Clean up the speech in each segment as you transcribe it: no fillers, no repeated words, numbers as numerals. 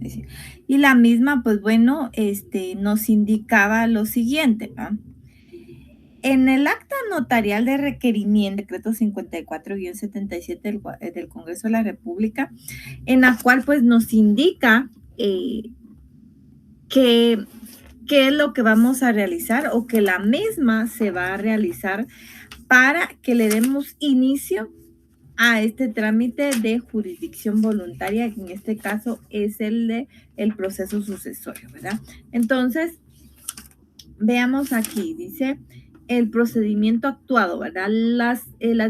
Dice, y la misma, pues bueno, nos indicaba lo siguiente, ¿va? En el acta notarial de requerimiento, decreto 54-77 del Congreso de la República, en la cual pues nos indica qué es lo que vamos a realizar o que la misma se va a realizar para que le demos inicio a este trámite de jurisdicción voluntaria, que en este caso es el de el proceso sucesorio, ¿verdad? Entonces, veamos aquí, dice el procedimiento actuado, ¿verdad? Las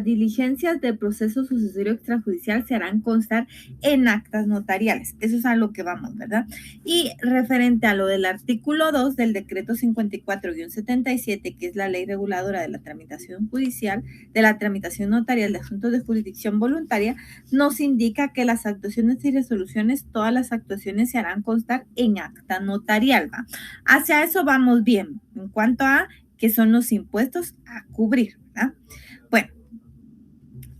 diligencias del proceso sucesorio extrajudicial se harán constar en actas notariales. Eso es a lo que vamos, ¿verdad? Y referente a lo del artículo 2 del decreto 54-77, que es la ley reguladora de la tramitación judicial, de la tramitación notarial de asuntos de jurisdicción voluntaria, nos indica que las actuaciones y resoluciones, todas las actuaciones se harán constar en acta notarial, ¿va? Hacia eso vamos bien, en cuanto a que son los impuestos a cubrir, ¿verdad? Bueno,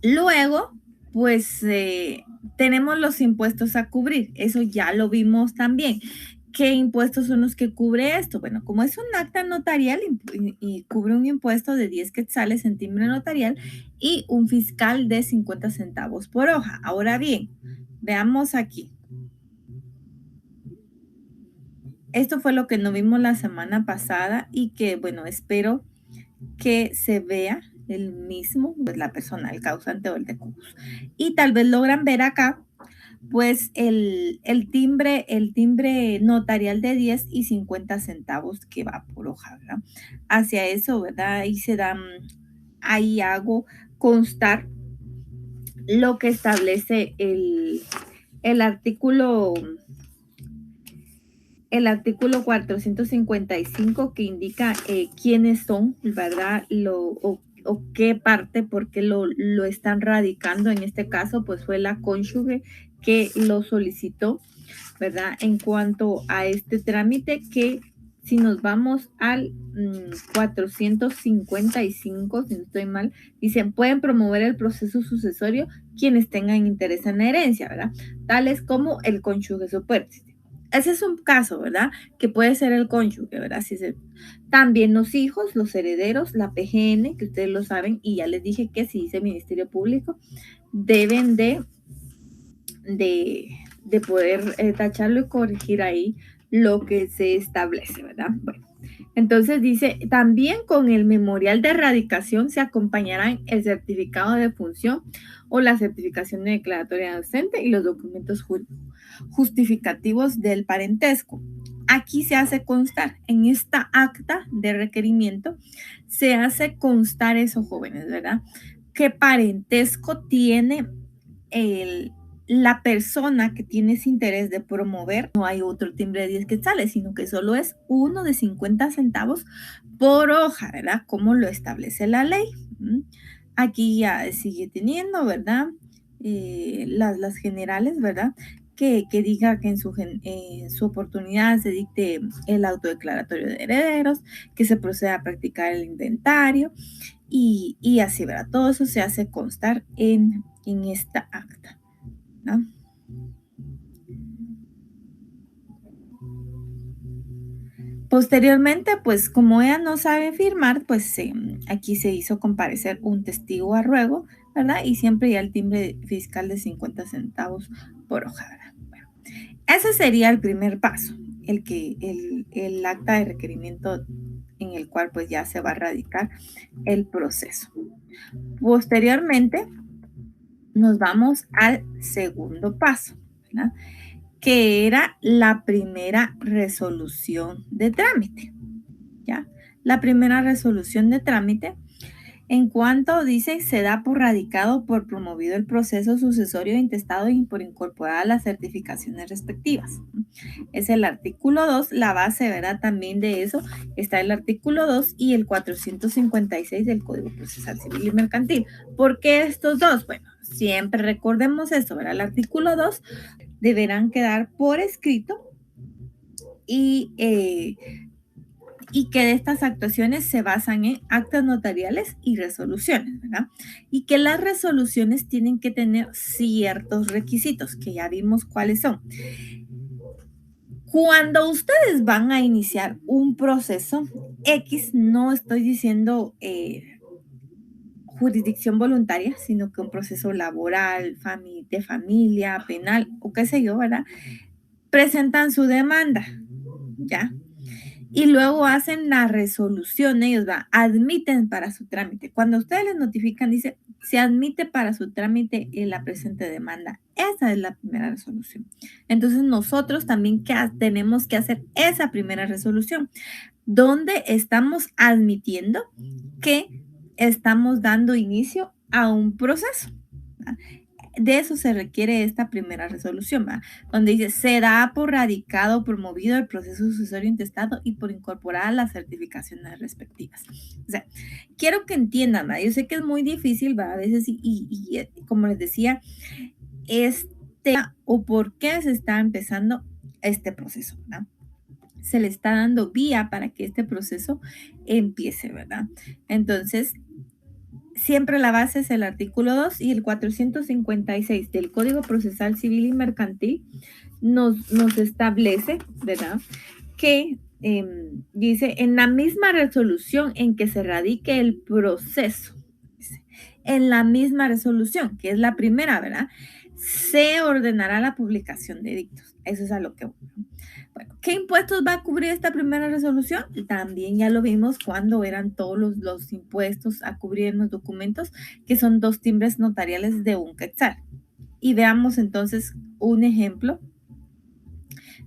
luego, pues tenemos los impuestos a cubrir, eso ya lo vimos también. ¿Qué impuestos son los que cubre esto? Bueno, como es un acta notarial y cubre un impuesto de 10 quetzales en timbre notarial y un fiscal de 50 centavos por hoja. Ahora bien, veamos aquí. Esto fue lo que no vimos la semana pasada y que, bueno, espero que se vea el mismo, pues la persona, el causante o el decubus. Y tal vez logran ver acá, pues el timbre notarial de 10 y 50 centavos que va por hoja, ¿verdad? Hacia eso, ¿verdad? Ahí se dan, ahí hago constar lo que establece el artículo el artículo 455 que indica quiénes son, ¿verdad? O qué parte, por qué lo están radicando. En este caso, pues fue la cónyuge que lo solicitó, ¿verdad? En cuanto a este trámite que si nos vamos al 455, si no estoy mal, dicen, pueden promover el proceso sucesorio quienes tengan interés en la herencia, ¿verdad? Tales como el cónyuge supérstite. Ese es un caso, ¿verdad? Que puede ser el cónyuge, ¿verdad? También los hijos, los herederos, la PGN, que ustedes lo saben, y ya les dije que si dice Ministerio Público, deben de poder tacharlo y corregir ahí lo que se establece, ¿verdad? Bueno, entonces dice, también con el memorial de erradicación se acompañarán el certificado de función o la certificación de declaratoria docente y los documentos justificativos del parentesco. Aquí se hace constar, en esta acta de requerimiento, se hace constar eso, jóvenes, ¿verdad? ¿Qué parentesco tiene la persona que tiene ese interés de promover? No hay otro timbre de 10 quetzales, sino que solo es uno de 50 centavos por hoja, ¿verdad? Como lo establece la ley. Aquí ya sigue teniendo, ¿verdad? Las generales, ¿verdad? Que diga que en su oportunidad se dicte el autodeclaratorio de herederos, que se proceda a practicar el inventario y así, ¿verdad? Todo eso se hace constar en esta acta, ¿no? Posteriormente, pues como ella no sabe firmar, pues aquí se hizo comparecer un testigo a ruego, ¿verdad? Y siempre ya el timbre fiscal de 50 centavos por hoja, ¿verdad? Bueno, ese sería el primer paso, el acta de requerimiento en el cual pues ya se va a radicar el proceso. Posteriormente, nos vamos al segundo paso, ¿verdad? Que era la primera resolución de trámite, ¿ya? La primera resolución de trámite, en cuanto dice, se da por radicado, por promovido el proceso sucesorio de intestado y por incorporar las certificaciones respectivas. Es el artículo 2, la base, ¿verdad? También de eso está el artículo 2 y el 456 del Código Procesal Civil y Mercantil. ¿Por qué estos dos? Bueno, siempre recordemos esto, ¿verdad? El artículo 2 deberán quedar por escrito y que de estas actuaciones se basan en actas notariales y resoluciones, ¿verdad? Y que las resoluciones tienen que tener ciertos requisitos, que ya vimos cuáles son. Cuando ustedes van a iniciar un proceso X, no estoy diciendo jurisdicción voluntaria, sino que un proceso laboral, de familia, penal o qué sé yo, ¿verdad? Presentan su demanda, ¿ya? Y luego hacen la resolución, ellos admiten para su trámite. Cuando ustedes les notifican, dice, se admite para su trámite en la presente demanda. Esa es la primera resolución. Entonces nosotros también tenemos que hacer esa primera resolución, donde estamos admitiendo que estamos dando inicio a un proceso. ¿Verdad? De eso se requiere esta primera resolución, ¿va? Donde dice, se da por radicado o promovido el proceso sucesorio intestado y por incorporar las certificaciones respectivas. O sea, quiero que entiendan, ¿va? Yo sé que es muy difícil, ¿va? A veces, como les decía, o por qué se está empezando este proceso, ¿verdad? Se le está dando vía para que este proceso empiece, ¿verdad? Entonces, siempre la base es el artículo 2 y el 456 del Código Procesal Civil y Mercantil nos establece, ¿verdad? Que dice, en la misma resolución en que se radique el proceso, en la misma resolución, que es la primera, ¿verdad? Se ordenará la publicación de edictos. Eso es a lo que... Bueno, ¿qué impuestos va a cubrir esta primera resolución? También ya lo vimos cuando eran todos los impuestos a cubrir en los documentos, que son 2 timbres notariales de 1 quetzal. Y veamos entonces un ejemplo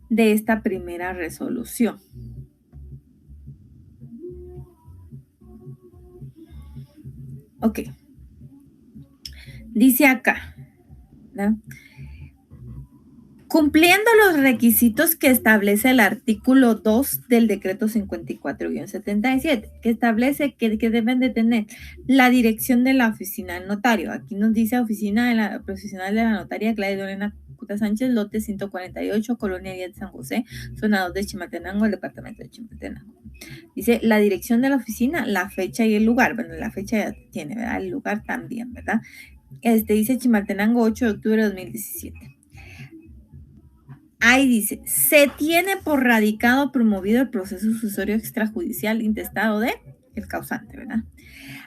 de esta primera resolución. Ok. Dice acá, ¿no? Cumpliendo los requisitos que establece el artículo 2 del decreto 54-77, que establece que deben de tener la dirección de la oficina del notario. Aquí nos dice oficina de la profesional de la notaria Gladys Lorena Cuta Sánchez, lote 148, Colonia Vía de San José, zona 2 de Chimaltenango, el departamento de Chimaltenango. Dice la dirección de la oficina, la fecha y el lugar. Bueno, la fecha ya tiene, ¿verdad? El lugar también, ¿verdad? Dice Chimaltenango, 8 de octubre de 2017. Ahí dice, se tiene por radicado promovido el proceso sucesorio extrajudicial intestado de el causante, ¿verdad?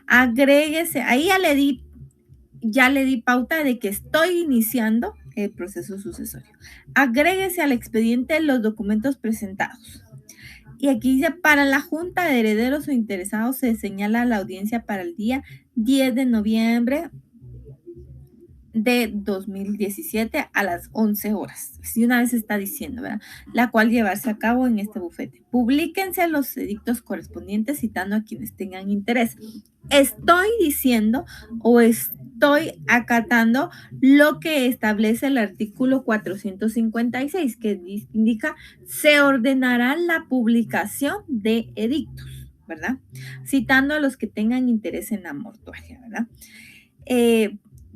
Agréguese, ahí ya le di pauta de que estoy iniciando el proceso sucesorio. Agréguese al expediente los documentos presentados. Y aquí dice, para la Junta de Herederos o Interesados se señala la audiencia para el día 10 de noviembre de 2017 a las 11 horas. Si una vez está diciendo, ¿verdad? La cual llevarse a cabo en este bufete. Publíquense los edictos correspondientes citando a quienes tengan interés. Estoy diciendo o estoy acatando lo que establece el artículo 456, que indica se ordenará la publicación de edictos, ¿verdad? Citando a los que tengan interés en la mortuaria, ¿verdad?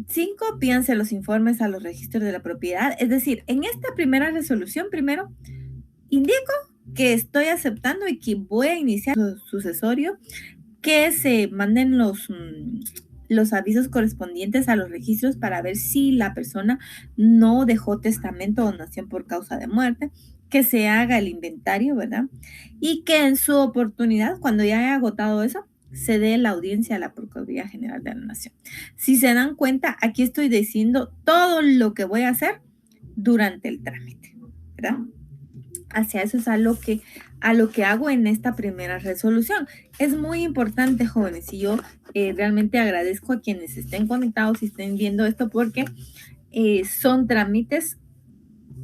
5, pídanse los informes a los registros de la propiedad. Es decir, en esta primera resolución, primero, indico que estoy aceptando y que voy a iniciar el sucesorio, que se manden los avisos correspondientes a los registros para ver si la persona no dejó testamento o donación por causa de muerte, que se haga el inventario, ¿verdad? Y que en su oportunidad, cuando ya haya agotado eso, se dé la audiencia a la Procuraduría General de la Nación. Si se dan cuenta, aquí estoy diciendo todo lo que voy a hacer durante el trámite, ¿verdad? Hacia eso es a lo que hago en esta primera resolución. Es muy importante, jóvenes, y yo realmente agradezco a quienes estén conectados y estén viendo esto porque son trámites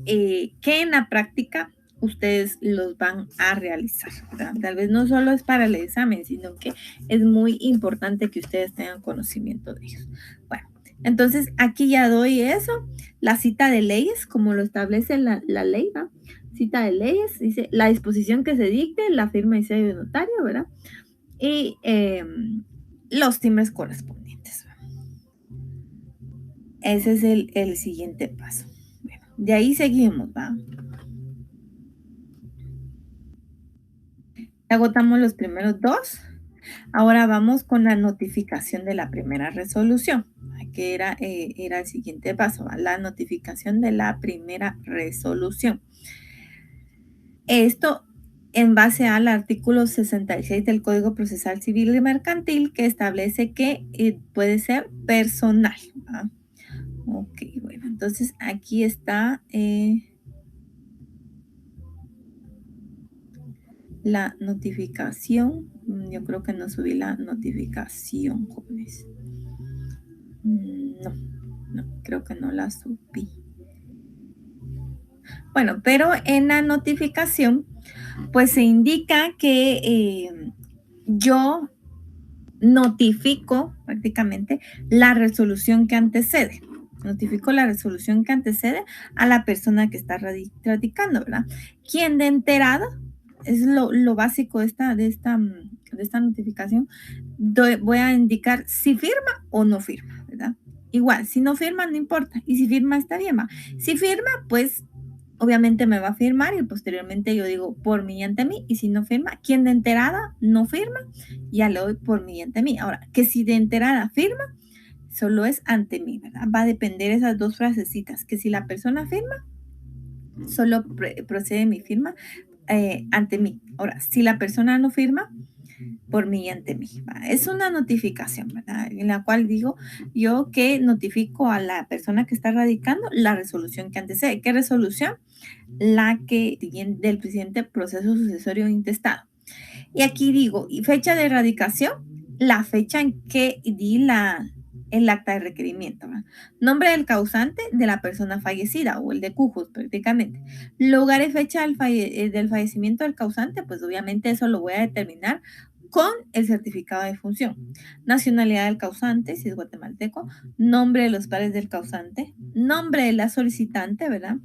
que en la práctica ustedes los van a realizar, ¿verdad? Tal vez no solo es para el examen, sino que es muy importante que ustedes tengan conocimiento de ellos. Bueno, entonces aquí ya doy eso, la cita de leyes, como lo establece la ley, ¿verdad? Cita de leyes, dice la disposición que se dicte, la firma y sello de notario, ¿verdad? Y los timbres correspondientes. Ese es el siguiente paso. Bueno, de ahí seguimos, ¿va? Agotamos los primeros 2. Ahora vamos con la notificación de la primera resolución, que era el siguiente paso, ¿va? La notificación de la primera resolución. Esto en base al artículo 66 del Código Procesal Civil y Mercantil, que establece que puede ser personal. ¿Ah? Ok, bueno, entonces aquí está la notificación. Yo creo que no subí la notificación, jóvenes. No, no, creo que no la subí. Bueno, pero en la notificación, pues se indica que yo notifico prácticamente la resolución que antecede. Notifico la resolución que antecede a la persona que está radicando, ¿verdad? Quien de enterada, es lo básico de esta notificación, voy a indicar si firma o no firma, ¿verdad? Igual, si no firma, no importa. Y si firma, está bien, ¿va? Si firma, pues obviamente me va a firmar y posteriormente yo digo por mí y ante mí. Y si no firma, quien de enterada no firma, ya le doy por mí y ante mí. Ahora, que si de enterada firma, solo es ante mí, ¿verdad? Va a depender esas dos frasecitas, que si la persona firma, solo procede mi firma ante mí. Ahora, si la persona no firma, por mí y ante mí. ¿Va? Es una notificación, ¿verdad? En la cual digo yo que notifico a la persona que está radicando la resolución que antecede. ¿Qué resolución? La que del presidente proceso sucesorio intestado. Y aquí digo, y fecha de erradicación, la fecha en que di el acta de requerimiento. ¿Va? Nombre del causante de la persona fallecida o el de Cujos prácticamente. Lugar y fecha del fallecimiento del causante, pues obviamente eso lo voy a determinar con el certificado de función. Nacionalidad del causante, si es guatemalteco. Nombre de los padres del causante. Nombre de la solicitante, ¿verdad?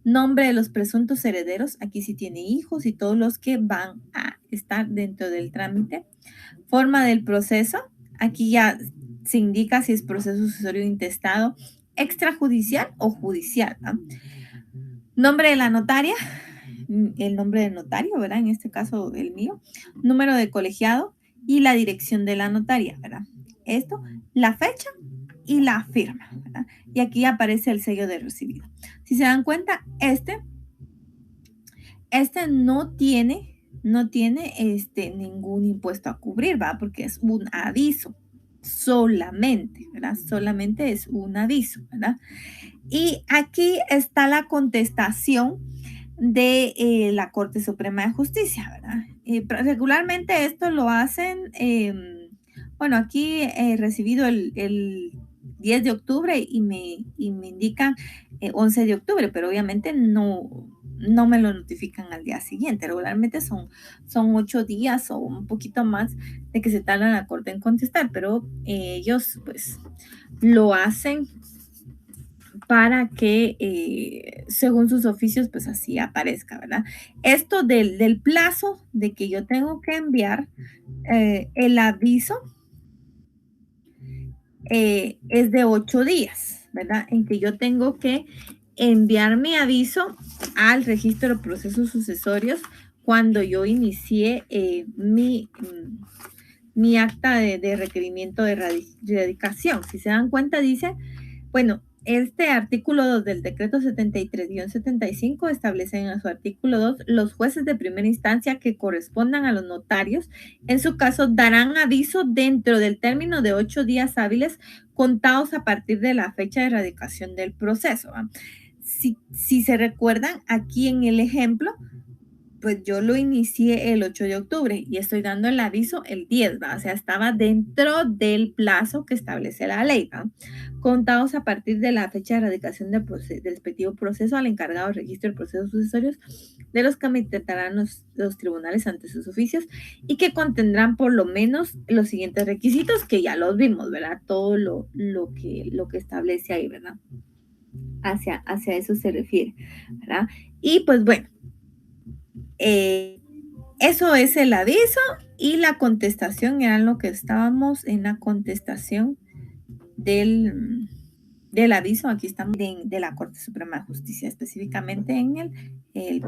Nombre de los presuntos herederos, aquí sí tiene hijos y todos los que van a estar dentro del trámite. Forma del proceso, aquí ya se indica si es proceso sucesorio intestado, extrajudicial o judicial. ¿No? Nombre de la notaria, el nombre del notario, ¿verdad? En este caso el mío. Número de colegiado y la dirección de la notaria, ¿verdad? Esto, la fecha y la firma, ¿verdad? Y aquí aparece el sello de recibido. Si se dan cuenta, este no tiene ningún impuesto a cubrir, ¿va? Porque es un aviso solamente, ¿verdad? Solamente es un aviso, ¿verdad? Y aquí está la contestación de la Corte Suprema de Justicia, ¿verdad? Regularmente esto lo hacen, bueno, aquí he recibido el 10 de octubre y me indican 11 de octubre, pero obviamente no me lo notifican al día siguiente. Regularmente son 8 días o un poquito más de que se tarda la Corte en contestar, pero ellos pues lo hacen para que según sus oficios pues así aparezca, ¿verdad? Esto del plazo de que yo tengo que enviar el aviso es de 8 días, ¿verdad? En que yo tengo que enviar mi aviso al registro de procesos sucesorios cuando yo inicié mi acta de requerimiento de radicación. Si se dan cuenta, dice, bueno, este artículo 2 del decreto 73-75 establece en su artículo 2 los jueces de primera instancia que correspondan a los notarios, en su caso, darán aviso dentro del término de 8 días hábiles contados a partir de la fecha de erradicación del proceso. ¿Va? Si se recuerdan, aquí en el ejemplo, pues yo lo inicié el 8 de octubre y estoy dando el aviso el 10, ¿va? O sea, estaba dentro del plazo que establece la ley, ¿va? Contados a partir de la fecha de erradicación del respectivo proceso al encargado del registro de procesos sucesorios de los que tratarán los tribunales ante sus oficios y que contendrán por lo menos los siguientes requisitos que ya los vimos, ¿verdad? Todo lo que establece ahí, ¿verdad? Hacia eso se refiere, ¿verdad? Y pues bueno, eso es el aviso y la contestación, era lo que estábamos en la contestación del aviso. Aquí estamos de la Corte Suprema de Justicia, específicamente en el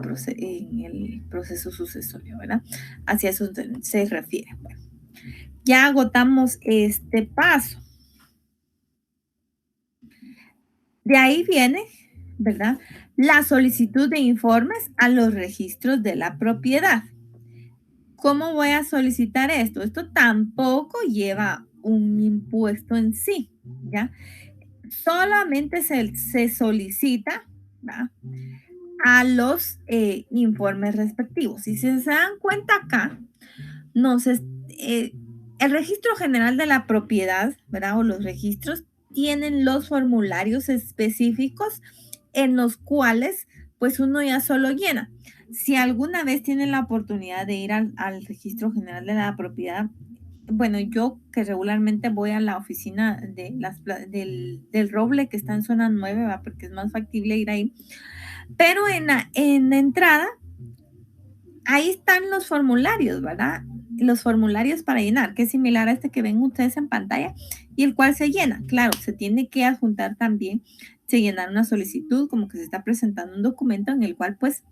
proceso sucesorio, ¿verdad? Hacia eso se refiere. Bueno, ya agotamos este paso. De ahí viene, ¿verdad? La solicitud de informes a los registros de la propiedad. ¿Cómo voy a solicitar esto? Esto tampoco lleva un impuesto en sí, ¿ya? Solamente se solicita, ¿va? A los informes respectivos. Y si se dan cuenta acá, nos es- eh, el registro general de la propiedad, ¿verdad? O los registros tienen los formularios específicos en los cuales pues uno ya solo llena. Si alguna vez tienen la oportunidad de ir al registro general de la propiedad, bueno, yo que regularmente voy a la oficina del Roble que está en zona 9, ¿va? Porque es más factible ir ahí, pero en la entrada ahí están los formularios, ¿verdad? Los formularios para llenar, que es similar a este que ven ustedes en pantalla y el cual se llena. Claro, se tiene que adjuntar también, se llenar una solicitud, como que se está presentando un documento en el cual pues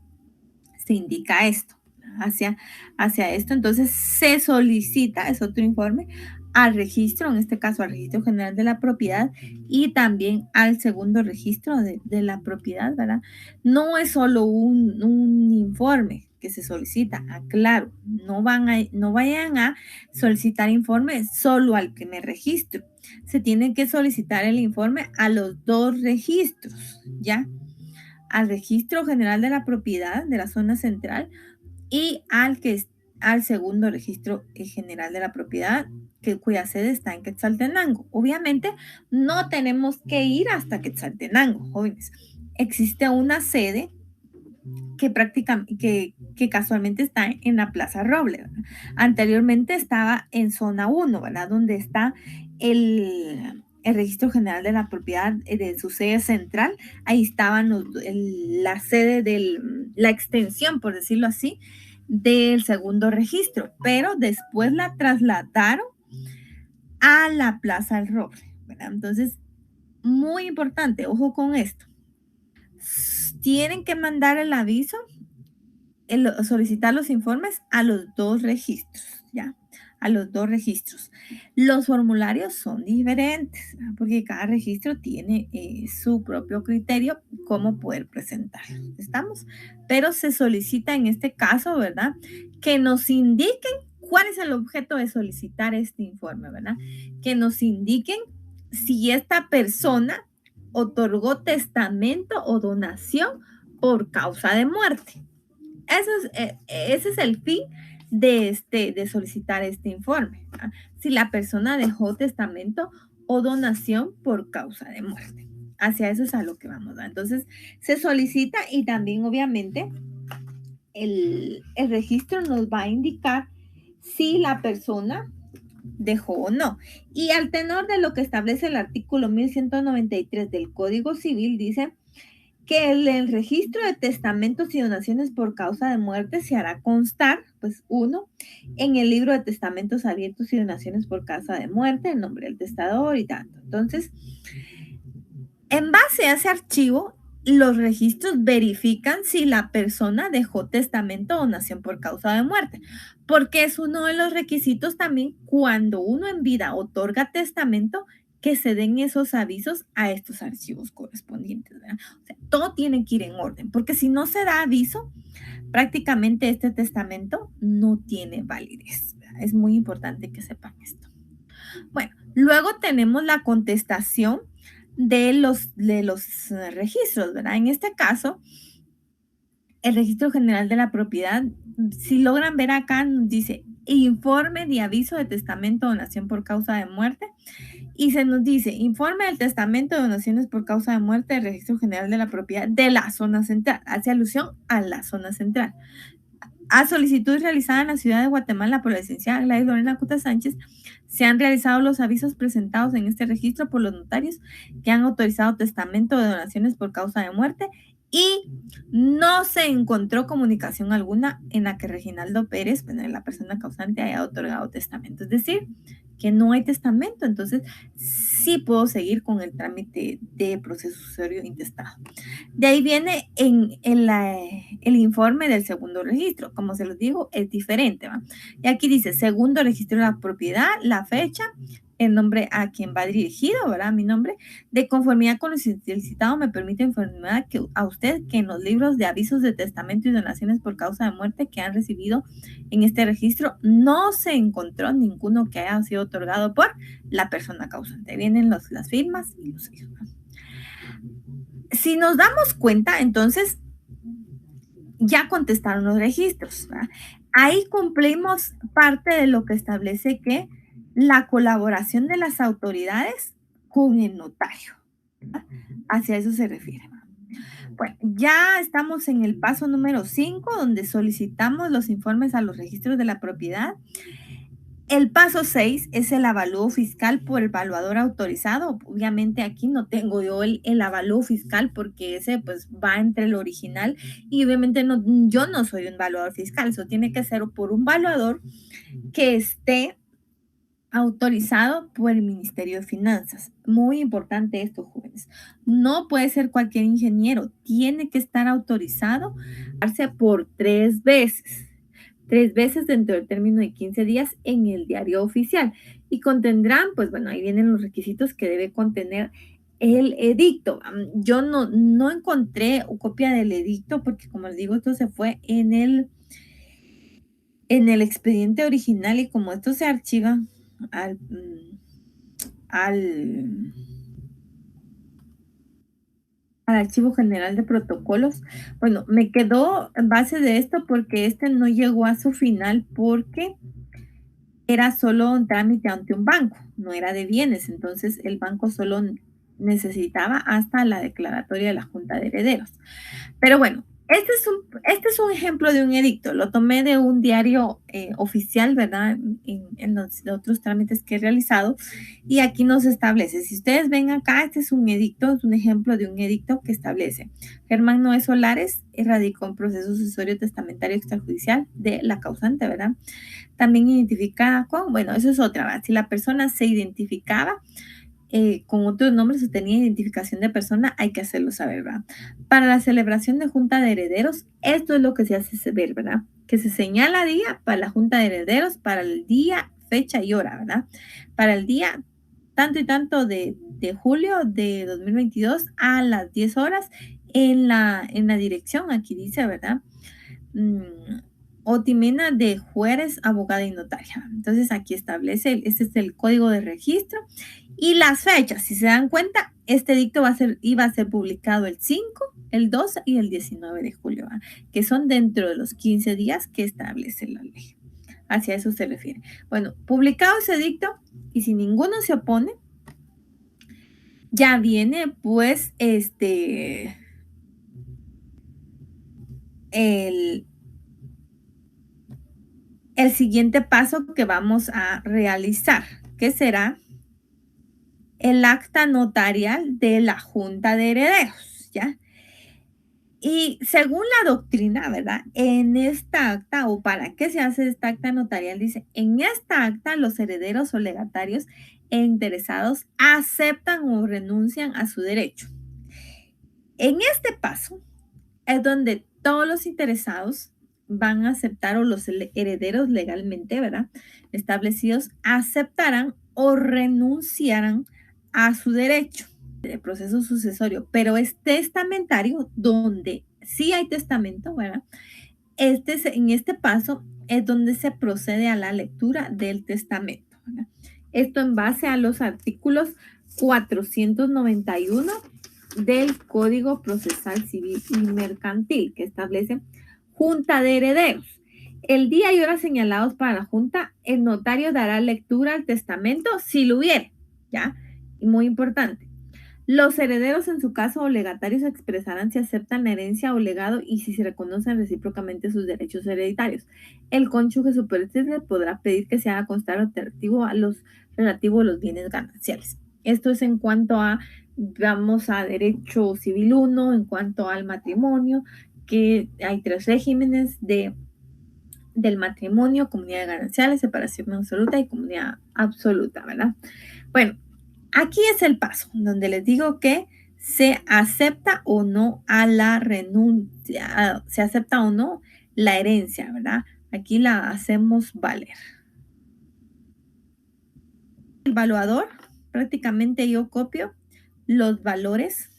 se indica esto, hacia esto. Entonces se solicita, es otro informe, al registro, en este caso al registro general de la propiedad y también al segundo registro de la propiedad, ¿verdad? No es solo un informe que se solicita, aclaro, no vayan a solicitar informes solo al primer registro, se tiene que solicitar el informe a los dos registros, ¿ya? Al registro general de la propiedad de la zona central y al segundo registro general de la propiedad, cuya sede está en Quetzaltenango. Obviamente, no tenemos que ir hasta Quetzaltenango, jóvenes. Existe una sede que casualmente está en la Plaza Roble, ¿verdad? Anteriormente estaba en zona 1, ¿verdad? Donde está el registro general de la propiedad de su sede central. Ahí estaban la sede de la extensión, por decirlo así, del segundo registro, pero después la trasladaron a la Plaza del Roble, ¿verdad? Entonces, muy importante, ojo con esto. Tienen que mandar el aviso, solicitar los informes a los dos registros, ¿ya? A los dos registros. Los formularios son diferentes, ¿verdad? Porque cada registro tiene su propio criterio cómo poder presentarlo. ¿Estamos? Pero se solicita en este caso, ¿verdad? Que nos indiquen cuál es el objeto de solicitar este informe, ¿verdad? Que nos indiquen si esta persona otorgó testamento o donación por causa de muerte. Ese es el fin de solicitar este informe, ¿verdad? Si la persona dejó testamento o donación por causa de muerte. Hacia eso es a lo que vamos, ¿verdad? Entonces, se solicita y también, obviamente, el registro nos va a indicar si la persona dejó o no. Y al tenor de lo que establece el artículo 1193 del Código Civil, dice que el registro de testamentos y donaciones por causa de muerte se hará constar, pues uno, en el libro de testamentos abiertos y donaciones por causa de muerte, el nombre del testador y tanto. Entonces, en base a ese archivo, los registros verifican si la persona dejó testamento o donación por causa de muerte, porque es uno de los requisitos también cuando uno en vida otorga testamento, que se den esos avisos a estos archivos correspondientes, ¿verdad? O sea, todo tiene que ir en orden, porque si no se da aviso, prácticamente este testamento no tiene validez, ¿verdad? Es muy importante que sepan esto. Bueno, luego tenemos la contestación de los registros, ¿verdad? En este caso, el registro general de la propiedad, si logran ver acá, nos dice informe de aviso de testamento o donación por causa de muerte. Y se nos dice informe del testamento de donaciones por causa de muerte del registro general de la propiedad de la zona central. Hace alusión a la zona central. A solicitud realizada en la ciudad de Guatemala por la licenciada Gladys Lorena Cuta Sánchez, se han realizado los avisos presentados en este registro por los notarios que han autorizado testamento de donaciones por causa de muerte y no se encontró comunicación alguna en la que Reginaldo Pérez, la persona causante, haya otorgado testamento. Es decir, que no hay testamento, entonces sí puedo seguir con el trámite de proceso sucesorio intestado. De ahí viene el informe del segundo registro. Como se los digo, es diferente, ¿va? Y aquí dice segundo registro de la propiedad, la fecha, el nombre a quien va dirigido, ¿verdad? Mi nombre, de conformidad con lo solicitado, me permite informar a usted que en los libros de avisos de testamento y donaciones por causa de muerte que han recibido en este registro no se encontró ninguno que haya sido otorgado por la persona causante. Vienen las firmas y los sellos. Si nos damos cuenta, entonces ya contestaron los registros, ¿verdad? Ahí cumplimos parte de lo que establece que la colaboración de las autoridades con el notario, ¿verdad? Hacia eso se refiere. Bueno, ya estamos en el paso número 5, donde solicitamos los informes a los registros de la propiedad. El paso 6 es el avalúo fiscal por el evaluador autorizado. Obviamente aquí no tengo yo el avalúo fiscal porque ese pues va entre el original y obviamente no, yo no soy un evaluador fiscal. Eso tiene que ser por un evaluador que esté autorizado por el Ministerio de Finanzas. Muy importante esto, jóvenes. No puede ser cualquier ingeniero. Tiene que estar autorizado por 3 veces. 3 veces dentro del término de 15 días en el diario oficial. Y contendrán, pues bueno, ahí vienen los requisitos que debe contener el edicto. Yo no encontré copia del edicto porque, como les digo, esto se fue en el expediente original y como esto se archiva al, al, al Archivo General de Protocolos, bueno, me quedó en base de esto porque este no llegó a su final porque era solo un trámite ante un banco, no era de bienes, entonces el banco solo necesitaba hasta la declaratoria de la Junta de Herederos. Pero bueno, este es un ejemplo de un edicto, lo tomé de un diario oficial, ¿verdad? En los otros trámites que he realizado y aquí nos establece, si ustedes ven acá, este es un edicto, es un ejemplo de un edicto que establece, Germán Noé Solares radicó un proceso sucesorio testamentario extrajudicial de la causante, ¿verdad? También identificada con, bueno, eso es otra, ¿verdad? Si la persona se identificaba con otros nombres o tenía identificación de persona, hay que hacerlo saber, ¿verdad? Para la celebración de junta de herederos, esto es lo que se hace saber, ¿verdad? Que se señala día para la junta de herederos, para el día, fecha y hora, ¿verdad? Para el día tanto y tanto de julio de 2022 a las 10 horas en la dirección, aquí dice, ¿verdad? Otimena de Juárez, abogada y notaria. Entonces aquí establece, este es el código de registro y las fechas. Si se dan cuenta, este edicto iba a ser publicado el 5, el 12 y el 19 de julio, ¿verdad? Que son dentro de los 15 días que establece la ley. Hacia eso se refiere. Bueno, publicado ese edicto y si ninguno se opone, ya viene pues el siguiente paso que vamos a realizar, que será el acta notarial de la Junta de Herederos, ¿ya? Y según la doctrina, ¿verdad? En esta acta, o para qué se hace esta acta notarial, dice, en esta acta los herederos o legatarios e interesados aceptan o renuncian a su derecho. En este paso es donde todos los interesados van a aceptar o los herederos legalmente, ¿verdad? Establecidos aceptarán o renunciarán a su derecho de proceso sucesorio, pero es testamentario donde sí hay testamento, ¿verdad? En este paso es donde se procede a la lectura del testamento, ¿verdad? Esto en base a los artículos 491 del Código Procesal Civil y Mercantil, que establece Junta de Herederos. El día y hora señalados para la Junta, el notario dará lectura al testamento si lo hubiere, ¿ya? Y muy importante. Los herederos, en su caso, o legatarios, expresarán si aceptan la herencia o legado y si se reconocen recíprocamente sus derechos hereditarios. El cónyuge superviviente podrá pedir que se haga constar relativo a los bienes gananciales. Esto es en cuanto a, vamos a derecho civil 1, en cuanto al matrimonio, que hay 3 regímenes del matrimonio: comunidad de gananciales, separación absoluta y comunidad absoluta, ¿verdad? Bueno, aquí es el paso donde les digo que se acepta o no a la renuncia, se acepta o no la herencia, ¿verdad? Aquí la hacemos valer. El valuador, prácticamente yo copio los valores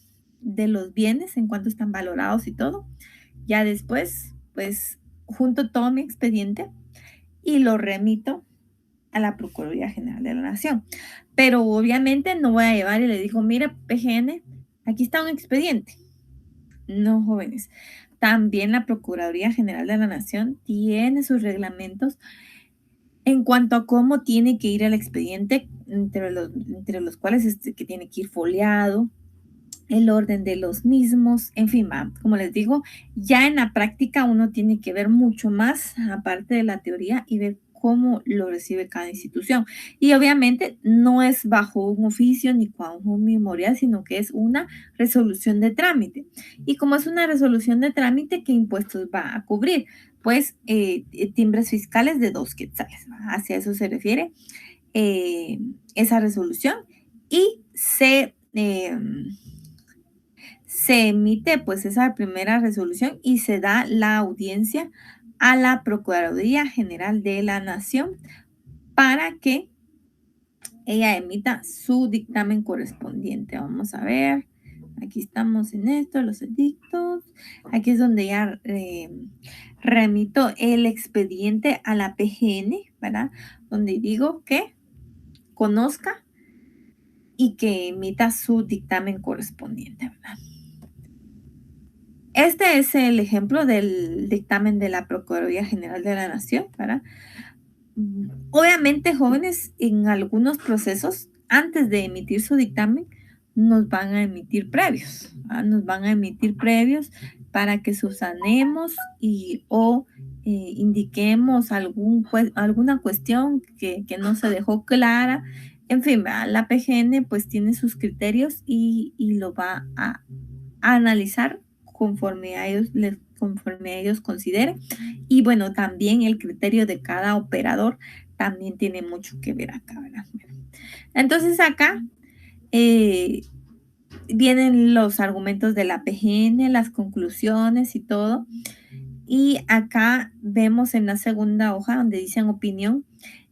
de los bienes en cuanto están valorados y todo. Ya después, pues, junto todo mi expediente y lo remito a la Procuraduría General de la Nación. Pero obviamente no voy a llevar y le digo, mire, PGN, aquí está un expediente. No, jóvenes. También la Procuraduría General de la Nación tiene sus reglamentos en cuanto a cómo tiene que ir el expediente, entre los cuales que tiene que ir foliado, el orden de los mismos, en fin, como les digo, ya en la práctica uno tiene que ver mucho más, aparte de la teoría, y ver cómo lo recibe cada institución. Y obviamente no es bajo un oficio ni bajo un memorial, sino que es una resolución de trámite. Y como es una resolución de trámite, ¿qué impuestos va a cubrir? Pues timbres fiscales de 2 quetzales. Hacia eso se refiere esa resolución y se emite pues esa primera resolución y se da la audiencia a la Procuraduría General de la Nación para que ella emita su dictamen correspondiente. Vamos a ver, aquí estamos en esto, los edictos. Aquí es donde ya remito el expediente a la PGN, ¿verdad? Donde digo que conozca y que emita su dictamen correspondiente, ¿verdad? Este es el ejemplo del dictamen de la Procuraduría General de la Nación, ¿verdad? Obviamente, jóvenes, en algunos procesos, antes de emitir su dictamen, nos van a emitir previos, ¿verdad? Nos van a emitir previos para que subsanemos o indiquemos alguna cuestión que no se dejó clara. En fin, ¿verdad? La PGN pues tiene sus criterios y lo va a analizar conforme a ellos consideren. Y bueno, también el criterio de cada operador también tiene mucho que ver acá, ¿verdad? Entonces acá vienen los argumentos de la PGN, las conclusiones y todo. Y acá vemos en la segunda hoja donde dicen opinión,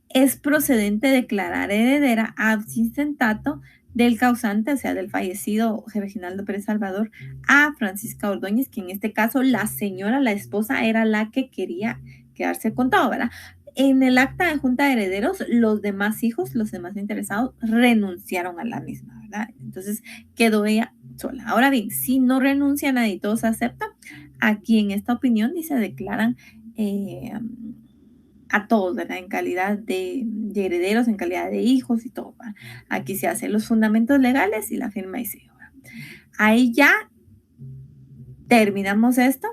es procedente declarar heredera ad intestato del causante, o sea, del fallecido Reginaldo Pérez Salvador, a Francisca Ordóñez, que en este caso la señora, la esposa, era la que quería quedarse con todo, ¿verdad? En el acta de junta de herederos, los demás hijos, los demás interesados, renunciaron a la misma, ¿verdad? Entonces quedó ella sola. Ahora bien, si no renuncia nadie y todos aceptan, aquí en esta opinión dice declaran a todos, ¿verdad? En calidad de herederos, en calidad de hijos y todo, ¿verdad? Aquí se hacen los fundamentos legales y la firma y sello, ¿verdad? Ahí ya terminamos esto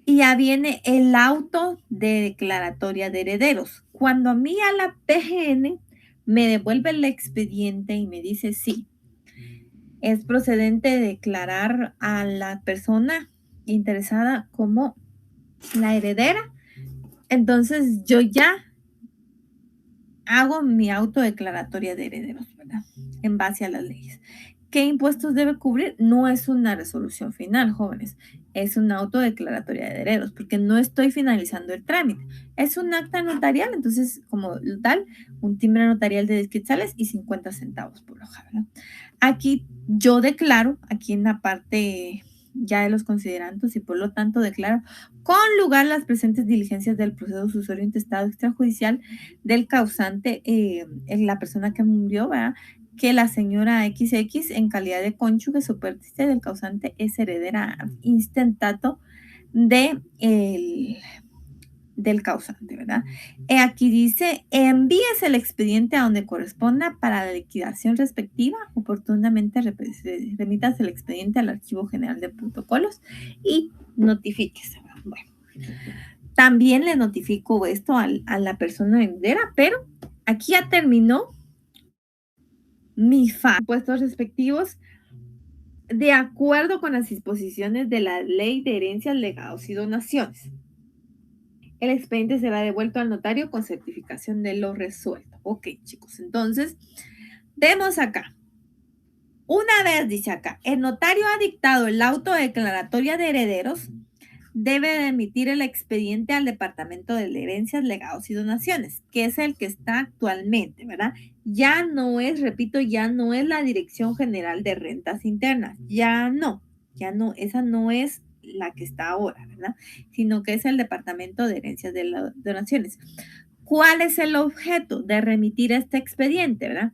y ya viene el auto de declaratoria de herederos. Cuando a mí a la PGN me devuelve el expediente y me dice sí, es procedente declarar a la persona interesada como la heredera, entonces yo ya hago mi autodeclaratoria de herederos, ¿verdad? En base a las leyes. ¿Qué impuestos debe cubrir? No es una resolución final, jóvenes. Es una autodeclaratoria de herederos, porque no estoy finalizando el trámite. Es un acta notarial, entonces, como tal, un timbre notarial de 10 quetzales y 50 centavos por hoja, ¿verdad? Aquí yo declaro, aquí en la parte ya de los considerandos, y por lo tanto declaro con lugar las presentes diligencias del proceso sucesorio intestado extrajudicial del causante, la persona que murió, ¿verdad? Que la señora XX, en calidad de cónyuge supérstite del causante, es heredera instantáneo de del causante, ¿verdad? Aquí dice, envíese el expediente a donde corresponda para la liquidación respectiva, oportunamente remítase el expediente al Archivo General de Protocolos y notifíquese. Bueno, también le notifico esto a la persona heredera, pero aquí ya terminó mis impuestos respectivos de acuerdo con las disposiciones de la Ley de Herencias, Legados y Donaciones. El expediente será devuelto al notario con certificación de lo resuelto. Ok, chicos, entonces, vemos acá. Una vez dice acá, el notario ha dictado el auto de declaratoria de herederos debe de emitir el expediente al Departamento de Herencias, Legados y Donaciones, que es el que está actualmente, ¿verdad? Ya no es, repito, ya no es la Dirección General de Rentas Internas, ya no, esa no es la que está ahora, ¿verdad? Sino que es el Departamento de Herencias de Donaciones. ¿Cuál es el objeto de remitir este expediente, verdad?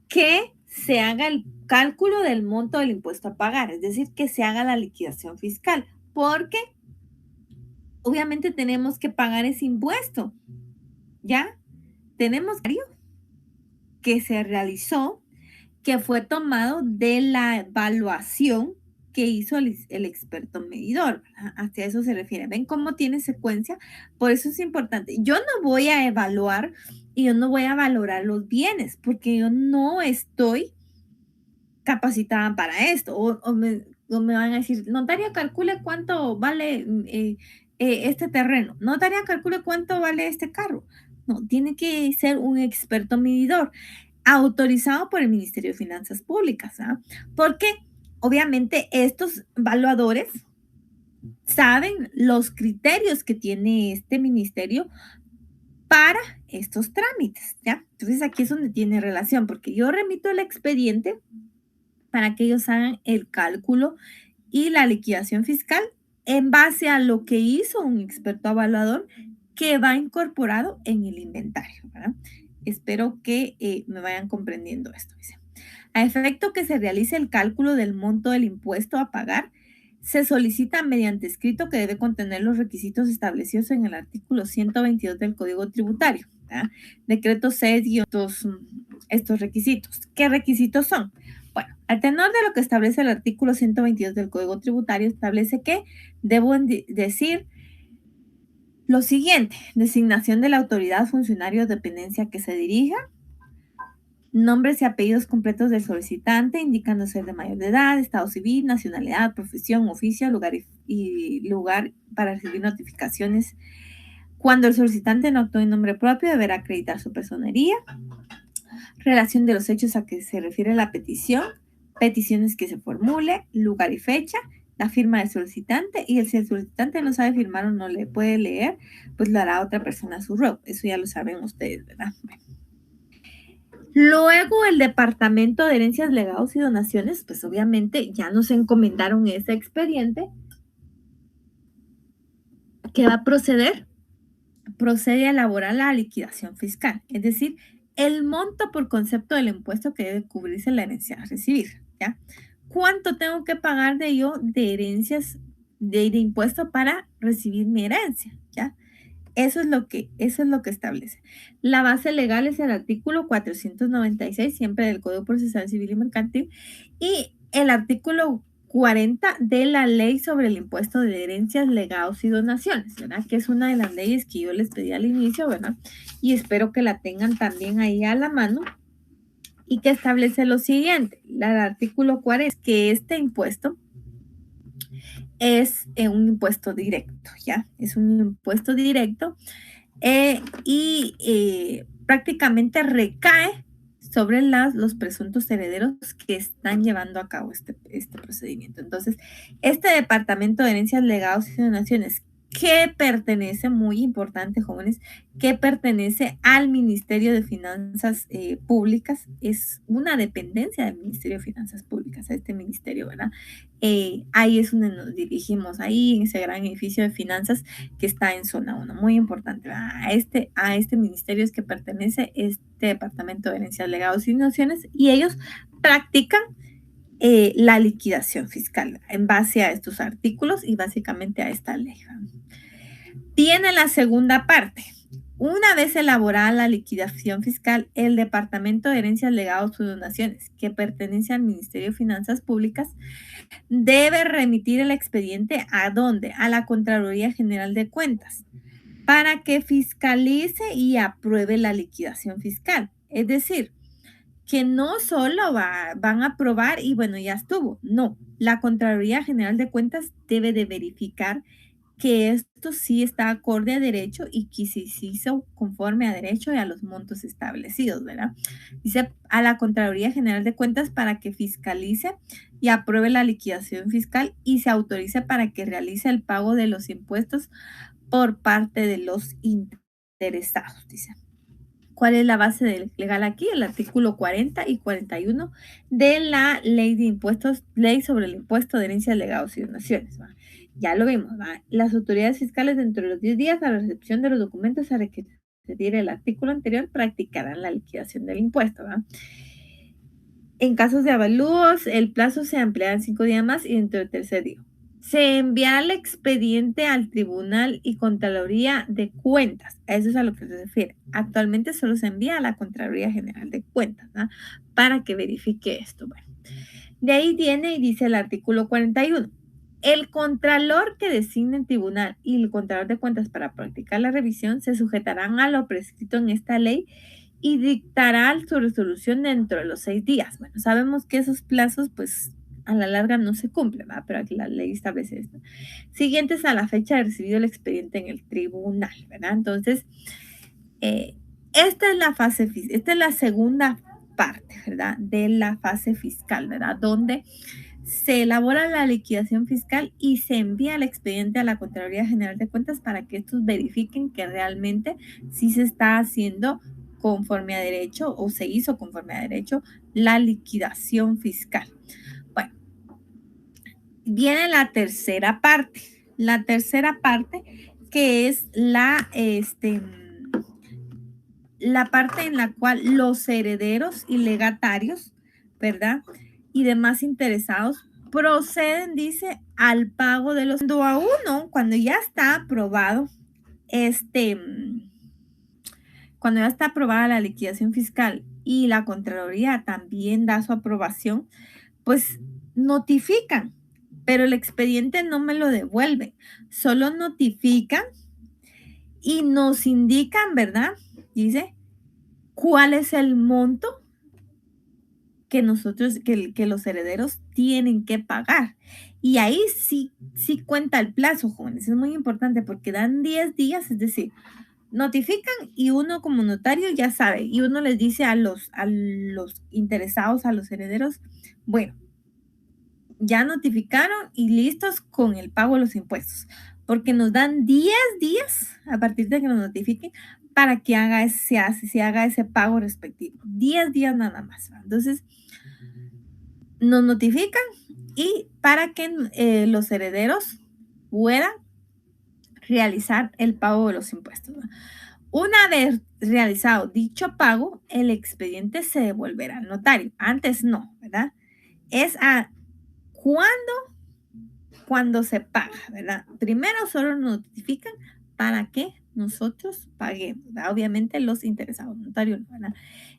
Que se haga el cálculo del monto del impuesto a pagar, es decir, que se haga la liquidación fiscal, porque obviamente tenemos que pagar ese impuesto, ¿ya? Tenemos que se realizó, que fue tomado de la evaluación que hizo el experto medidor, ¿verdad? Hacia eso se refiere. ¿Ven cómo tiene secuencia? Por eso es importante. Yo no voy a evaluar y yo no voy a valorar los bienes porque yo no estoy capacitada para esto. O me van a decir, notaria, calcule cuánto vale este terreno. Notaria, calcule cuánto vale este carro. No, tiene que ser un experto medidor autorizado por el Ministerio de Finanzas Públicas, ¿ah? Porque obviamente estos evaluadores saben los criterios que tiene este ministerio para estos trámites, ¿ya? Entonces aquí es donde tiene relación, porque yo remito el expediente para que ellos hagan el cálculo y la liquidación fiscal en base a lo que hizo un experto evaluador que va incorporado en el inventario, ¿verdad? Espero que me vayan comprendiendo esto. Dice. A efecto que se realice el cálculo del monto del impuesto a pagar, se solicita mediante escrito que debe contener los requisitos establecidos en el artículo 122 del Código Tributario. ¿Verdad? Decreto 6 y estos requisitos. ¿Qué requisitos son? Bueno, al tenor de lo que establece el artículo 122 del Código Tributario, establece que debo decir lo siguiente: designación de la autoridad, funcionario o dependencia que se dirija, nombres y apellidos completos del solicitante, indicando ser de mayor de edad, estado civil, nacionalidad, profesión, oficio, y lugar para recibir notificaciones. Cuando el solicitante no actúe en nombre propio, deberá acreditar su personería. Relación de los hechos a que se refiere la petición, peticiones que se formule, lugar y fecha, la firma del solicitante, y si el solicitante no sabe firmar o no le puede leer, pues lo hará otra persona a su rol. Eso ya lo saben ustedes, ¿verdad? Bueno. Luego el Departamento de Herencias, Legados y Donaciones, pues obviamente ya nos encomendaron ese expediente. ¿Qué va a proceder? Procede a elaborar la liquidación fiscal, es decir, el monto por concepto del impuesto que debe cubrirse la herencia a recibir, ¿ya? ¿Cuánto tengo que pagar de yo de herencias, de impuesto para recibir mi herencia, ¿ya? Eso es lo que establece. La base legal es el artículo 496, siempre del Código Procesal Civil y Mercantil, y el artículo 40 de la ley sobre el impuesto de herencias, legados y donaciones, ¿verdad? Que es una de las leyes que yo les pedí al inicio, ¿verdad? Y espero que la tengan también ahí a la mano y que establece lo siguiente. El artículo 40 es que este impuesto es un impuesto directo, ¿ya? Es un impuesto directo y prácticamente recae sobre los presuntos herederos que están llevando a cabo este procedimiento. Entonces, este Departamento de Herencias, Legados y Donaciones, que pertenece, muy importante, jóvenes, que pertenece al Ministerio de Finanzas Públicas, es una dependencia del Ministerio de Finanzas Públicas, a este ministerio, ¿verdad? Ahí es donde nos dirigimos, ahí en ese gran edificio de finanzas que está en zona 1, muy importante, ¿verdad? A este ministerio es que pertenece este Departamento de Herencias, Legados y Donaciones, y ellos practican la liquidación fiscal en base a estos artículos y básicamente a esta ley. Tiene la segunda parte. Una vez elaborada la liquidación fiscal, el Departamento de Herencias, Legados y Donaciones, que pertenece al Ministerio de Finanzas Públicas, debe remitir el expediente ¿a dónde? A la Contraloría General de Cuentas, para que fiscalice y apruebe la liquidación fiscal. Es decir, que no solo van a aprobar y bueno, ya estuvo. No, la Contraloría General de Cuentas debe de verificar que esto sí está acorde a derecho y que sí se hizo conforme a derecho y a los montos establecidos, ¿verdad? Dice a la Contraloría General de Cuentas para que fiscalice y apruebe la liquidación fiscal y se autorice para que realice el pago de los impuestos por parte de los interesados, dice. ¿Cuál es la base legal aquí? El artículo 40 y 41 de la ley de impuestos, ley sobre el impuesto de herencias, legados y donaciones. ¿Va? Ya lo vimos. ¿Va? Las autoridades fiscales dentro de los 10 días a la recepción de los documentos a que se diera el artículo anterior practicarán la liquidación del impuesto. ¿Va? En casos de avalúos, el plazo se ampliará en 5 días más y dentro del tercer día. Se enviará el expediente al Tribunal y Contraloría de Cuentas. A eso es a lo que se refiere. Actualmente solo se envía a la Contraloría General de Cuentas, ¿no? Para que verifique esto. Bueno, de ahí viene y dice el artículo 41. El contralor que designe el tribunal y el contralor de cuentas para practicar la revisión se sujetarán a lo prescrito en esta ley y dictará su resolución dentro de los 6 días. Bueno, sabemos que esos plazos, pues, a la larga no se cumplen, ¿verdad? Pero aquí la ley establece esto. Siguientes a la fecha de recibido el expediente en el tribunal, ¿verdad? Entonces, esta es la fase, esta es la segunda parte, ¿verdad? De la fase fiscal, ¿verdad? Donde se elabora la liquidación fiscal y se envía el expediente a la Contraloría General de Cuentas para que estos verifiquen que realmente sí se está haciendo conforme a derecho o se hizo conforme a derecho la liquidación fiscal. Bueno, viene la tercera parte. La tercera parte que es la parte en la cual los herederos y legatarios, ¿verdad? Y demás interesados proceden, dice, al pago de los... Cuando ya está aprobado, cuando ya está aprobada la liquidación fiscal y la Contraloría también da su aprobación, pues notifican, pero el expediente no me lo devuelven, solo notifican y nos indican, ¿verdad? Dice, ¿cuál es el monto que los herederos tienen que pagar? Y ahí sí cuenta el plazo, jóvenes. Es muy importante porque dan 10 días, es decir, notifican y uno como notario ya sabe, y uno les dice a los interesados, a los herederos, bueno, ya notificaron y listos con el pago de los impuestos, porque nos dan 10 días a partir de que nos notifiquen para que se haga ese pago respectivo. 10 días nada más. Entonces, nos notifican y para que los herederos puedan realizar el pago de los impuestos. Una vez realizado dicho pago, el expediente se devolverá al notario. Antes no, ¿verdad? Es a cuando se paga, ¿verdad? Primero solo nos notifican para que nosotros paguemos, ¿verdad? Obviamente los interesados, notarios, ¿verdad?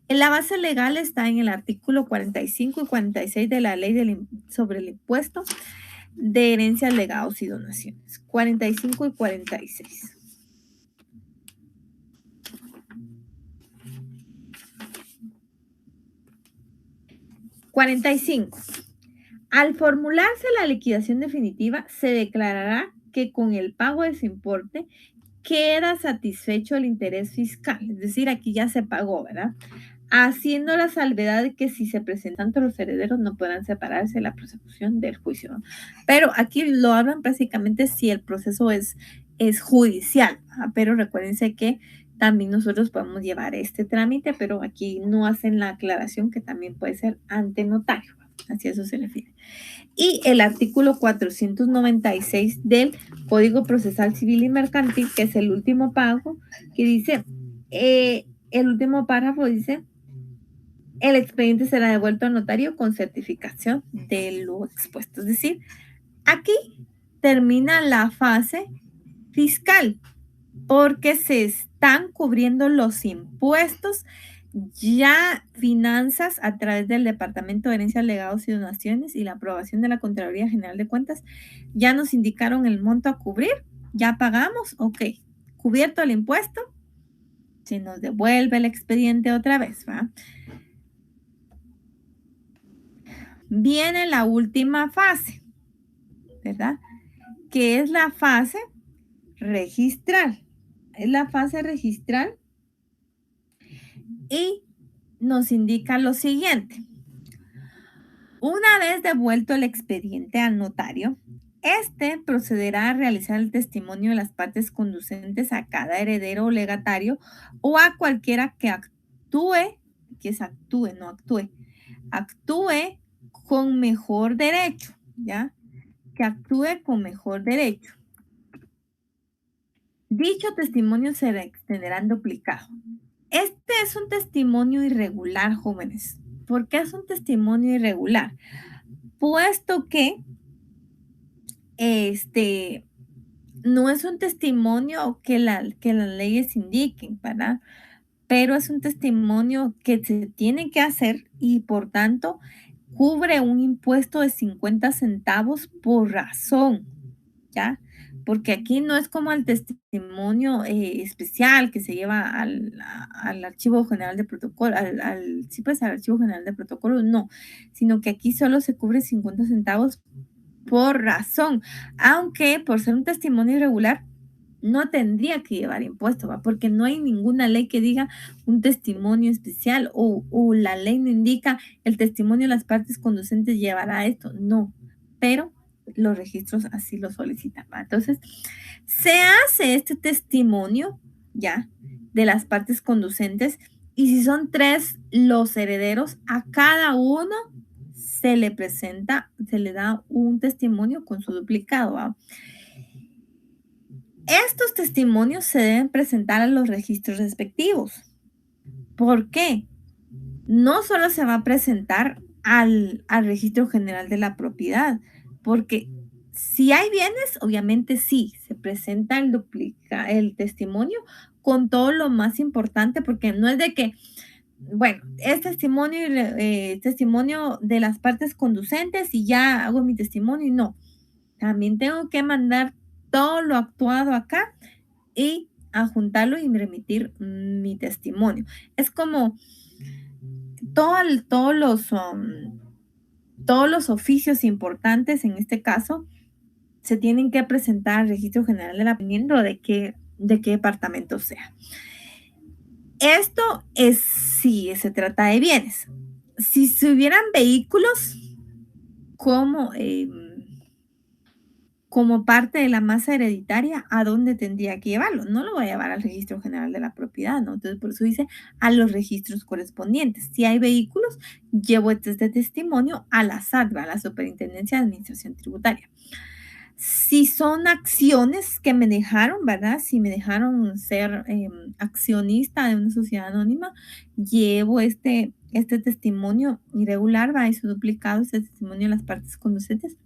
En la base legal está en el artículo 45 y 46 de la ley sobre el impuesto de herencias, legados y donaciones. 45 y 46. 45. Al formularse la liquidación definitiva, se declarará que con el pago de ese importe queda satisfecho el interés fiscal. Es decir, aquí ya se pagó, ¿verdad? Haciendo la salvedad de que si se presentan ante los herederos no podrán separarse de la prosecución del juicio, ¿no? Pero aquí lo hablan prácticamente si el proceso es judicial, ¿verdad? Pero recuérdense que también nosotros podemos llevar este trámite, pero aquí no hacen la aclaración que también puede ser ante notario, así a eso se refiere. Y el artículo 496 del Código Procesal Civil y Mercantil, que es el último pago, que dice, el último párrafo dice, el expediente será devuelto al notario con certificación de lo expuesto. Es decir, aquí termina la fase fiscal porque se están cubriendo los impuestos. Ya finanzas a través del Departamento de Herencias, Legados y Donaciones y la aprobación de la Contraloría General de Cuentas ya nos indicaron el monto a cubrir, ya pagamos, ok, cubierto el impuesto, se nos devuelve el expediente otra vez, ¿va? Viene la última fase, ¿verdad? Que es la fase registral. Es la fase registral y nos indica lo siguiente. Una vez devuelto el expediente al notario, este procederá a realizar el testimonio de las partes conducentes a cada heredero o legatario o a cualquiera que actúe, que es actúe, no actúe, actúe con mejor derecho, ¿ya? Que actúe con mejor derecho. Dicho testimonio se extenderá en duplicado. Este es un testimonio irregular, jóvenes. ¿Por qué es un testimonio irregular? Puesto que no es un testimonio que las leyes indiquen, ¿verdad? Pero es un testimonio que se tiene que hacer y por tanto cubre un impuesto de 50 centavos por razón, ¿ya? Porque aquí no es como el testimonio especial que se lleva al Archivo General de Protocolo, sí, pues al Archivo General de Protocolo, no, sino que aquí solo se cubre 50 centavos por razón, aunque por ser un testimonio irregular no tendría que llevar impuesto, ¿va? Porque no hay ninguna ley que diga un testimonio especial o la ley no indica el testimonio de las partes conducentes llevará esto, no, pero los registros así lo solicitan, ¿va? Entonces, se hace este testimonio ya de las partes conducentes y si son 3 los herederos, a cada uno se le presenta, se le da un testimonio con su duplicado, ¿va? Estos testimonios se deben presentar a los registros respectivos. ¿Por qué? No solo se va a presentar al registro general de la propiedad, porque si hay bienes, obviamente sí, se presenta el testimonio con todo lo más importante, porque no es de que, bueno, es testimonio de las partes conducentes y ya hago mi testimonio, no. También tengo que mandar todo lo actuado acá y adjuntarlo y remitir mi testimonio. Es como todos los oficios importantes, en este caso, se tienen que presentar al registro general dependiendo de qué departamento sea. Esto es si se trata de bienes. Si se hubieran vehículos, como como parte de la masa hereditaria, ¿a dónde tendría que llevarlo? No lo voy a llevar al registro general de la propiedad, ¿no? Entonces, por eso dice a los registros correspondientes. Si hay vehículos, llevo este testimonio a la SAT, a la Superintendencia de Administración Tributaria. Si son acciones que me dejaron, ¿verdad? Si me dejaron ser accionista de una sociedad anónima, llevo este testimonio irregular, va, y su duplicado, este testimonio de las partes conducentes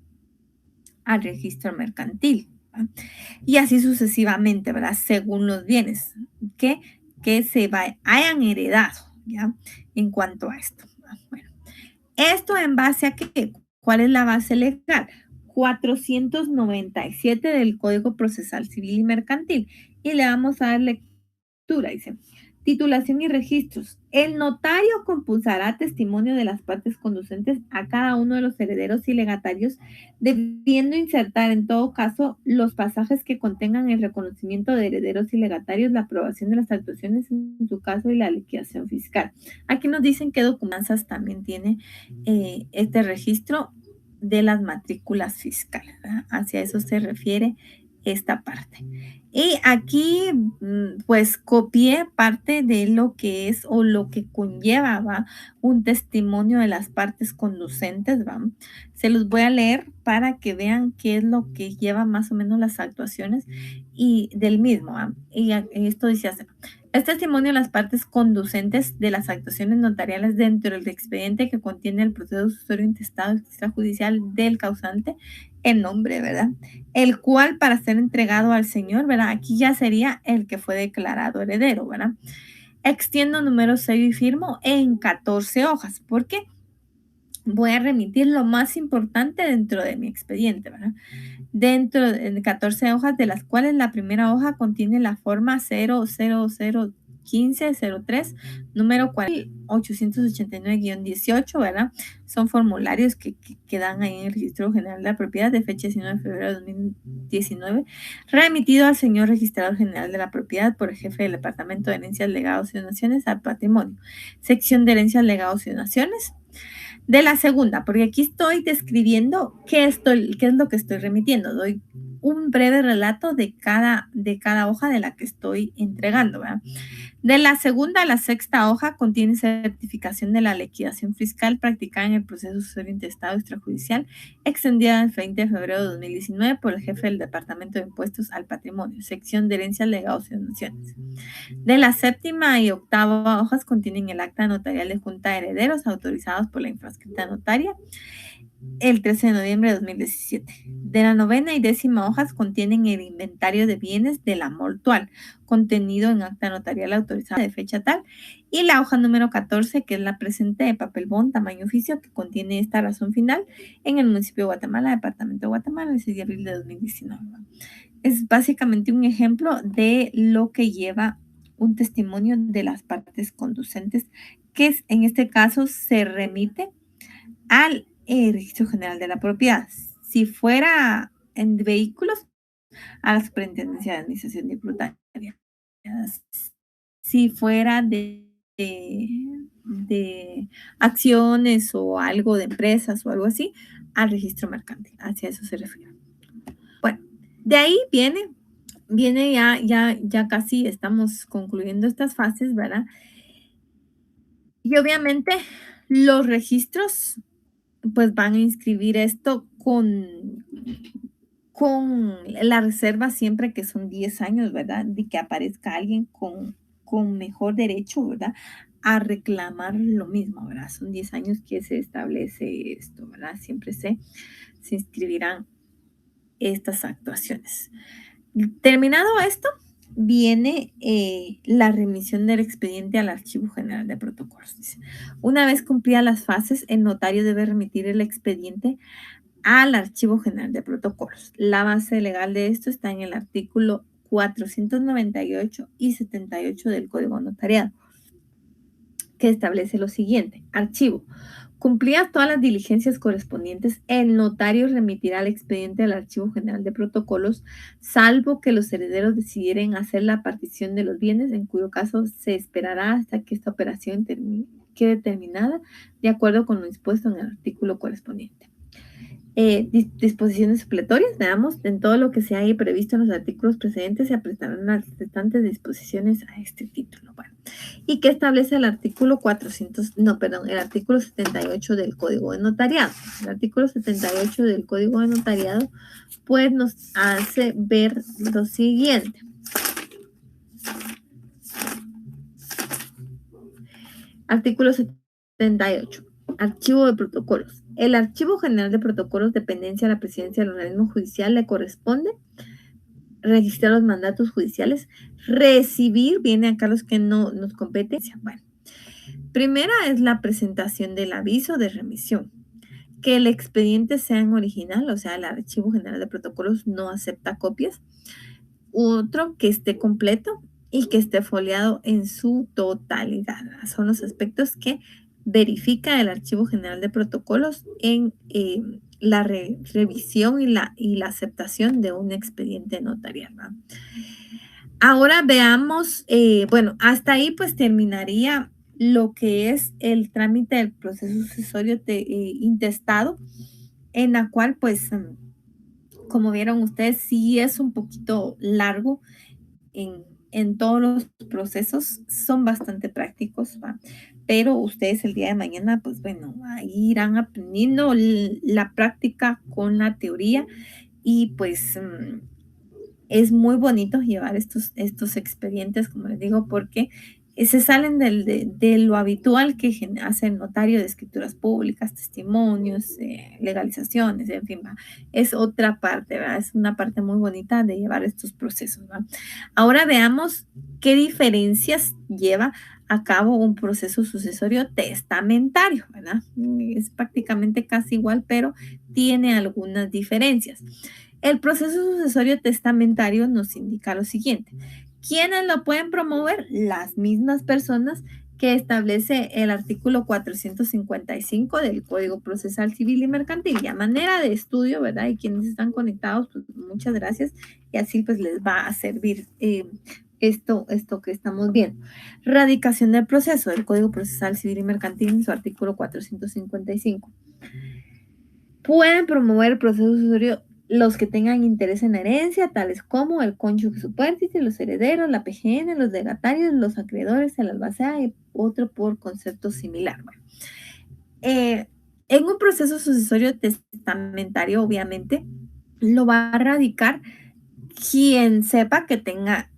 al registro mercantil, ¿va? Y así sucesivamente, ¿verdad? Según los bienes que hayan heredado, ¿ya? En cuanto a esto. Bueno, esto en base a qué, ¿cuál es la base legal? 497 del Código Procesal Civil y Mercantil. Y le vamos a dar lectura, dice. Titulación y registros. El notario compulsará testimonio de las partes conducentes a cada uno de los herederos y legatarios, debiendo insertar en todo caso los pasajes que contengan el reconocimiento de herederos y legatarios, la aprobación de las actuaciones en su caso y la liquidación fiscal. Aquí nos dicen qué documentos también tiene este registro de las matrículas fiscales, ¿verdad? Hacia eso se refiere esta parte. Y aquí, pues, copié parte de lo que es o lo que conlleva, ¿va? Un testimonio de las partes conducentes, ¿va? Se los voy a leer para que vean qué es lo que lleva más o menos las actuaciones y del mismo, ¿va? Y esto dice así. Es testimonio de las partes conducentes de las actuaciones notariales dentro del expediente que contiene el proceso sucesorio intestado extrajudicial del causante en nombre, ¿verdad? El cual para ser entregado al señor, ¿verdad? Aquí ya sería el que fue declarado heredero, ¿verdad? Extiendo número, sello y firmo en 14 hojas. ¿Por qué? Voy a remitir lo más importante dentro de mi expediente, ¿verdad? Dentro de 14 hojas, de las cuales la primera hoja contiene la forma 000 1503, número 889-18, ¿verdad? Son formularios que dan ahí en el Registro General de la Propiedad de fecha 19 de febrero de 2019, remitido al señor Registrador General de la Propiedad por el jefe del Departamento de Herencias, Legados y Donaciones al Patrimonio, sección de Herencias, Legados y Donaciones. De la segunda, porque aquí estoy describiendo qué es lo que estoy remitiendo. Doy un breve relato de cada hoja de la que estoy entregando, ¿verdad? De la segunda a la sexta hoja contiene certificación de la liquidación fiscal practicada en el proceso sucesorio intestado extrajudicial extendida el 20 de febrero de 2019 por el jefe del Departamento de Impuestos al Patrimonio, sección de Herencias, Legados y Donaciones. De la séptima y octava hojas contienen el acta notarial de Junta de Herederos autorizados por la infrascripta notaria el 13 de noviembre de 2017. De la novena y décima hojas contienen el inventario de bienes de la mortual, contenido en acta notarial autorizada de fecha tal, y la hoja número 14, que es la presente de papel bond tamaño oficio, que contiene esta razón final en el municipio de Guatemala, departamento de Guatemala, el 6 de abril de 2019. Es básicamente un ejemplo de lo que lleva un testimonio de las partes conducentes, que en este caso se remite al Registro General de la Propiedad. Si fuera en vehículos, a la Superintendencia de Administración Tributaria. Si fuera de acciones o algo de empresas o algo así, al registro mercantil. Hacia eso se refiere. Bueno, de ahí viene ya casi estamos concluyendo estas fases, ¿verdad? Y obviamente los registros pues van a inscribir esto con la reserva siempre que son 10 años, ¿verdad? De que aparezca alguien con mejor derecho, ¿verdad? A reclamar lo mismo, ¿verdad? Son 10 años que se establece esto, ¿verdad? Siempre se inscribirán estas actuaciones. Terminado esto, viene la remisión del expediente al Archivo General de Protocolos. Dice, una vez cumplidas las fases, el notario debe remitir el expediente al Archivo General de Protocolos. La base legal de esto está en el artículo 498 y 78 del Código Notariado, que establece lo siguiente. Archivo. Cumplidas todas las diligencias correspondientes, el notario remitirá el expediente al Archivo General de Protocolos, salvo que los herederos decidieran hacer la partición de los bienes, en cuyo caso se esperará hasta que esta operación quede terminada de acuerdo con lo dispuesto en el artículo correspondiente. Disposiciones supletorias, veamos, en todo lo que se haya previsto en los artículos precedentes se apretarán las restantes disposiciones a este título. Bueno, ¿y qué establece el artículo el artículo 78 del Código de Notariado? El artículo 78 del Código de Notariado, pues nos hace ver lo siguiente. Artículo 78. Archivo de protocolos. El Archivo General de Protocolos, dependencia de la presidencia del organismo judicial, le corresponde registrar los mandatos judiciales, recibir, viene acá los que no nos competencia. Bueno, primera es la presentación del aviso de remisión. Que el expediente sea en original, o sea, el Archivo General de Protocolos no acepta copias. Otro, que esté completo y que esté foliado en su totalidad. Son los aspectos que verifica el Archivo General de Protocolos en la revisión y la aceptación de un expediente notarial, ¿no? Ahora veamos, bueno, hasta ahí pues terminaría lo que es el trámite del proceso sucesorio intestado, en la cual pues, como vieron ustedes, sí es un poquito largo en todos los procesos, son bastante prácticos, ¿va? Pero ustedes el día de mañana, pues bueno, ahí irán aprendiendo la práctica con la teoría y pues es muy bonito llevar estos expedientes, como les digo, porque se salen de lo habitual que hace el notario de escrituras públicas, testimonios, legalizaciones, en fin, ¿va? Es otra parte, ¿verdad? Es una parte muy bonita de llevar estos procesos, ¿va? Ahora veamos qué diferencias lleva a cabo un proceso sucesorio testamentario, ¿verdad? Es prácticamente casi igual, pero tiene algunas diferencias. El proceso sucesorio testamentario nos indica lo siguiente, ¿Quiénes lo pueden promover? Las mismas personas que establece el artículo 455 del Código Procesal Civil y Mercantil. Y a manera de estudio, ¿verdad? Y quienes están conectados, pues muchas gracias. Y así pues les va a servir esto que estamos viendo. Radicación del proceso del Código Procesal Civil y Mercantil en su artículo 455. Pueden promover el proceso sucesorio los que tengan interés en la herencia, tales como el cónyuge supérstite, los herederos, la PGN, los legatarios, los acreedores, el albacea y otro por concepto similar. Bueno, eh, en un proceso sucesorio testamentario, obviamente, lo va a radicar quien sepa que tenga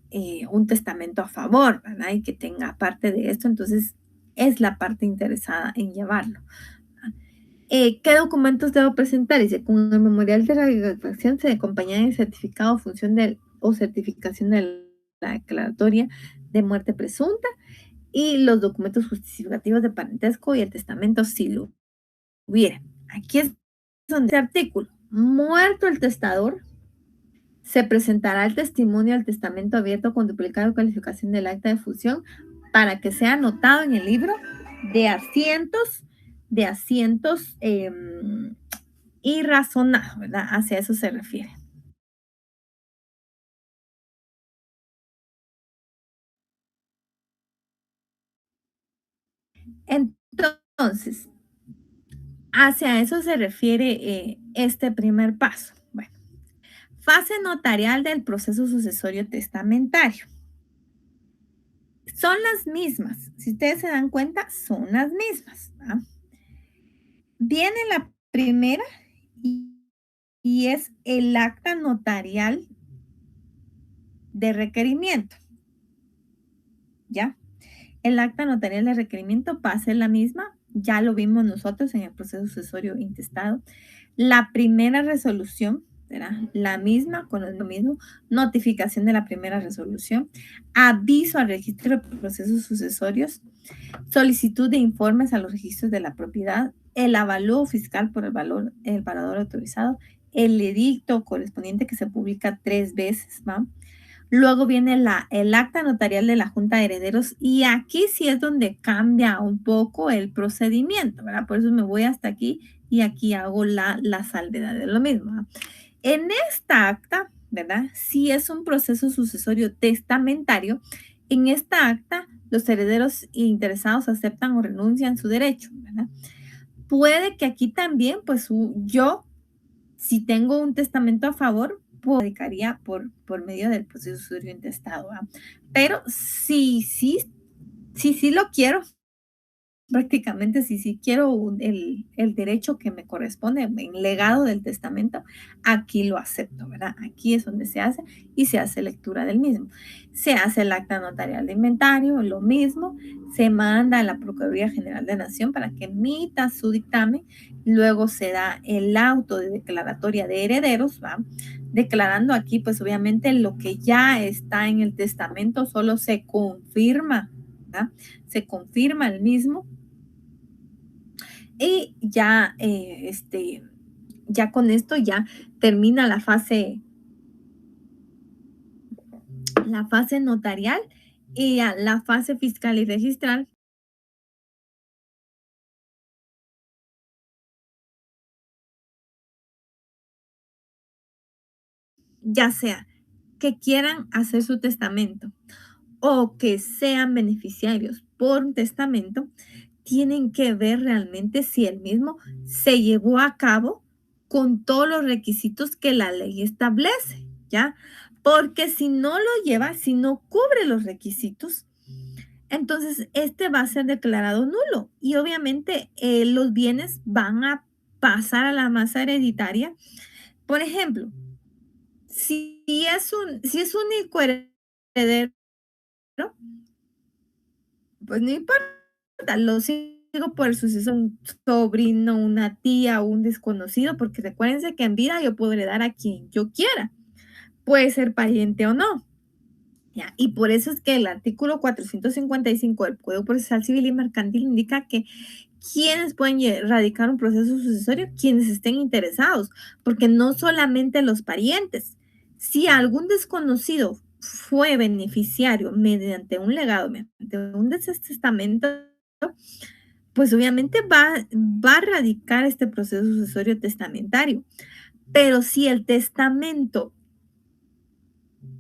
un testamento a favor, ¿verdad? Y que tenga parte de esto, entonces es la parte interesada en llevarlo. ¿Qué documentos debo presentar? Dice, con el memorial de radicación se acompaña el certificado o función o certificación de la declaratoria de muerte presunta y los documentos justificativos de parentesco y el testamento si lo hubiera. Aquí es donde este artículo, muerto el testador, se presentará el testimonio al testamento abierto con duplicado de calificación del acta de fusión para que sea anotado en el libro de asientos y razonado, ¿verdad? Hacia eso se refiere. Entonces, hacia eso se refiere este primer paso. Bueno, fase notarial del proceso sucesorio testamentario. Son las mismas. Si ustedes se dan cuenta, son las mismas. ¿Va? Viene la primera y, y es el acta notarial de requerimiento. ¿Ya? El acta notarial de requerimiento va a ser la misma, ya lo vimos nosotros en el proceso sucesorio intestado. La primera resolución será la misma, con lo mismo, notificación de la primera resolución, aviso al registro de procesos sucesorios, solicitud de informes a los registros de la propiedad, el avalúo fiscal por el parador autorizado, el edicto correspondiente que se publica 3 veces, ¿va? Luego viene el acta notarial de la Junta de Herederos y aquí sí es donde cambia un poco el procedimiento, ¿verdad? Por eso me voy hasta aquí y aquí hago la salvedad de lo mismo. ¿Verdad? En esta acta, ¿verdad? Si es un proceso sucesorio testamentario, en esta acta los herederos interesados aceptan o renuncian su derecho, ¿verdad? Puede que aquí también, pues yo si tengo un testamento a favor, pues dedicaría por medio del proceso sucesorio intestado. ¿Va? Pero sí lo quiero, prácticamente si quiero el derecho que me corresponde en legado del testamento, aquí lo acepto, ¿verdad? Aquí es donde se hace y se hace lectura del mismo. Se hace el acta notarial de inventario, lo mismo, se manda a la Procuraduría General de Nación para que emita su dictamen, luego se da el auto de declaratoria de herederos, ¿va? Declarando aquí, pues obviamente lo que ya está en el testamento solo se confirma, ¿verdad? Se confirma el mismo y ya, ya con esto ya termina la fase notarial y a la fase fiscal y registral. Ya sea que quieran hacer su testamento o que sean beneficiarios por un testamento, tienen que ver realmente si el mismo se llevó a cabo con todos los requisitos que la ley establece, ¿ya? Porque si no lo lleva, si no cubre los requisitos, entonces este va a ser declarado nulo y obviamente los bienes van a pasar a la masa hereditaria. Por ejemplo, si es un hijo heredero, pues no importa, lo sigo por suceso, un sobrino, una tía o un desconocido, porque recuérdense que en vida yo puedo heredar a quien yo quiera, puede ser pariente o no. ¿Ya? Y por eso es que el artículo 455 del Código Procesal Civil y Mercantil indica que quienes pueden radicar un proceso sucesorio, quienes estén interesados, porque no solamente los parientes, si algún desconocido fue beneficiario mediante un legado, mediante un testamento, pues obviamente va a radicar este proceso sucesorio testamentario. Pero si el testamento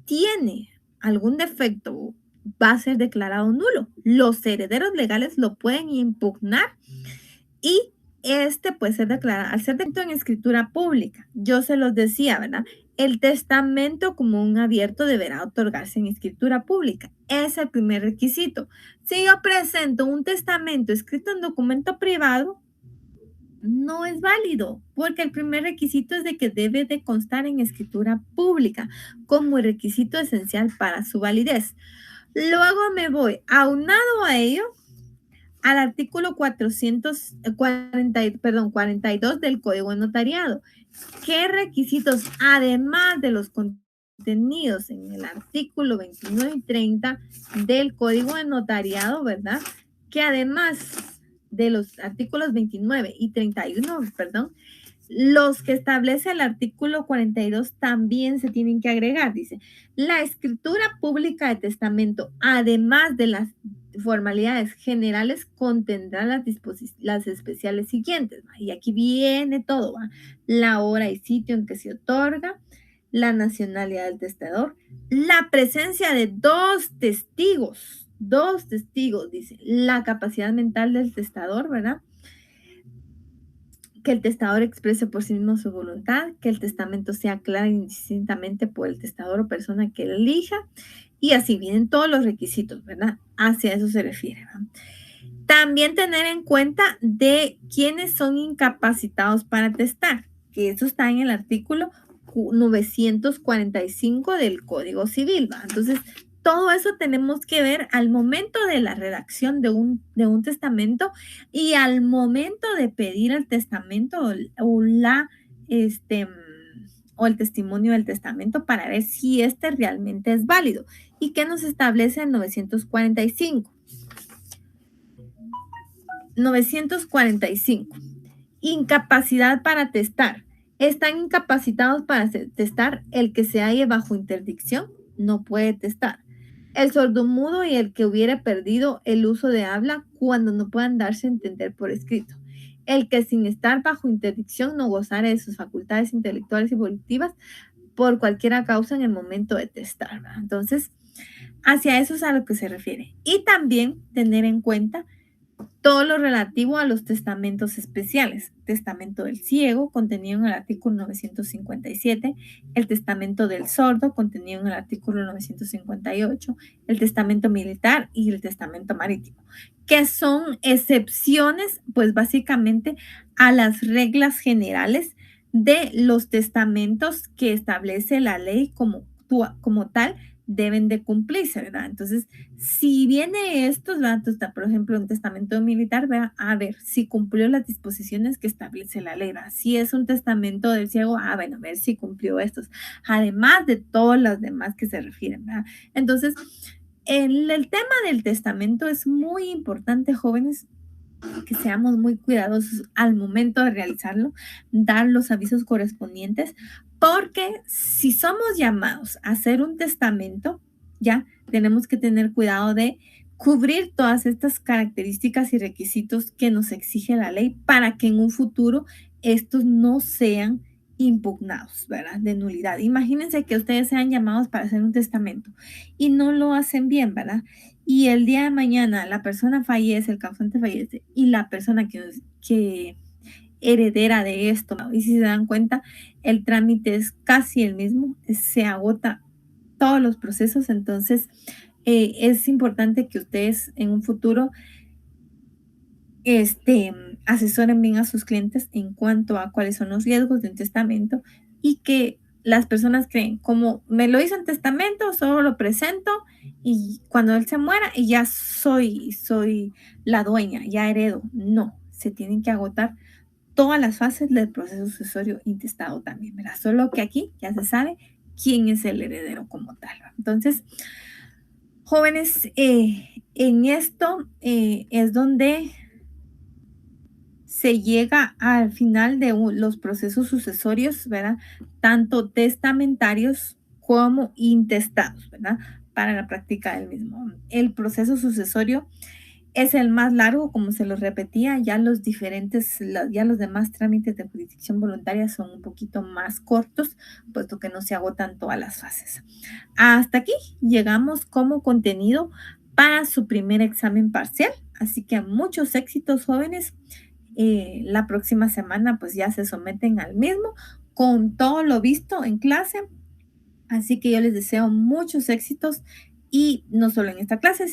tiene algún defecto, va a ser declarado nulo. Los herederos legales lo pueden impugnar y este puede ser declarado, al ser declarado en escritura pública. Yo se los decía, ¿verdad? El testamento común abierto deberá otorgarse en escritura pública. Es el primer requisito. Si yo presento un testamento escrito en documento privado, no es válido, porque el primer requisito es de que debe de constar en escritura pública como el requisito esencial para su validez. Luego me voy, aunado a ello, al artículo 42 del Código de Notariado. ¿Qué requisitos, además de los contenidos en el artículo 29 y 30 del Código de Notariado, verdad? Que además de los artículos 29 y 31, perdón, los que establece el artículo 42 también se tienen que agregar. Dice, la escritura pública de testamento, además de las formalidades generales, contendrá las especiales siguientes. ¿Va? Y aquí viene todo. ¿Va? La hora y sitio en que se otorga, la nacionalidad del testador, la presencia de dos testigos, dice, la capacidad mental del testador, ¿verdad? Que el testador exprese por sí mismo su voluntad, que el testamento sea claro indistintamente por el testador o persona que elija, y así vienen todos los requisitos, ¿verdad? Hacia eso se refiere. ¿verdad? También tener en cuenta de quiénes son incapacitados para testar, que eso está en el artículo 945 del Código Civil. ¿va? Entonces, todo eso tenemos que ver al momento de la redacción de un testamento y al momento de pedir el testamento o el testimonio del testamento para ver si este realmente es válido. ¿Y qué nos establece el 945? 945. Incapacidad para testar. Están incapacitados para testar el que se halle bajo interdicción, no puede testar. El sordomudo y el que hubiera perdido el uso de habla cuando no puedan darse a entender por escrito. El que sin estar bajo interdicción no gozare de sus facultades intelectuales y volitivas por cualquier causa en el momento de testar. ¿verdad? Entonces, hacia eso es a lo que se refiere. Y también tener en cuenta todo lo relativo a los testamentos especiales. Testamento del ciego, contenido en el artículo 957, el testamento del sordo, contenido en el artículo 958, el testamento militar y el testamento marítimo, que son excepciones, pues básicamente a las reglas generales de los testamentos que establece la ley como tal deben de cumplirse, ¿verdad? Entonces, si viene estos datos, por ejemplo, un testamento militar, va a ver si cumplió las disposiciones que establece la ley. ¿verdad? Si es un testamento del ciego, bueno, a ver si cumplió estos, además de todas las demás que se refieren. ¿verdad? Entonces, el tema del testamento es muy importante, jóvenes, que seamos muy cuidadosos al momento de realizarlo, dar los avisos correspondientes, porque si somos llamados a hacer un testamento, ya tenemos que tener cuidado de cubrir todas estas características y requisitos que nos exige la ley para que en un futuro estos no sean impugnados, ¿verdad? De nulidad. Imagínense que ustedes sean llamados para hacer un testamento y no lo hacen bien, ¿verdad? Y el día de mañana la persona fallece, el causante fallece, y la persona que heredera de esto, ¿no? Y si se dan cuenta, el trámite es casi el mismo, se agota todos los procesos, entonces es importante que ustedes en un futuro asesoren bien a sus clientes en cuanto a cuáles son los riesgos de un testamento y que las personas creen, como me lo hizo en testamento, solo lo presento y cuando él se muera y ya soy la dueña, ya heredo. No, se tienen que agotar todas las fases del proceso sucesorio intestado también, ¿verdad? Solo que aquí ya se sabe quién es el heredero como tal. ¿verdad? Entonces, jóvenes, en esto es donde se llega al final de los procesos sucesorios, ¿verdad? Tanto testamentarios como intestados, ¿verdad? Para la práctica del mismo. El proceso sucesorio es el más largo, como se los repetía, ya ya los demás trámites de jurisdicción voluntaria son un poquito más cortos, puesto que no se agotan todas las fases. Hasta aquí llegamos como contenido para su primer examen parcial, así que muchos éxitos, jóvenes. La próxima semana pues ya se someten al mismo con todo lo visto en clase, así que yo les deseo muchos éxitos y no solo en esta clase,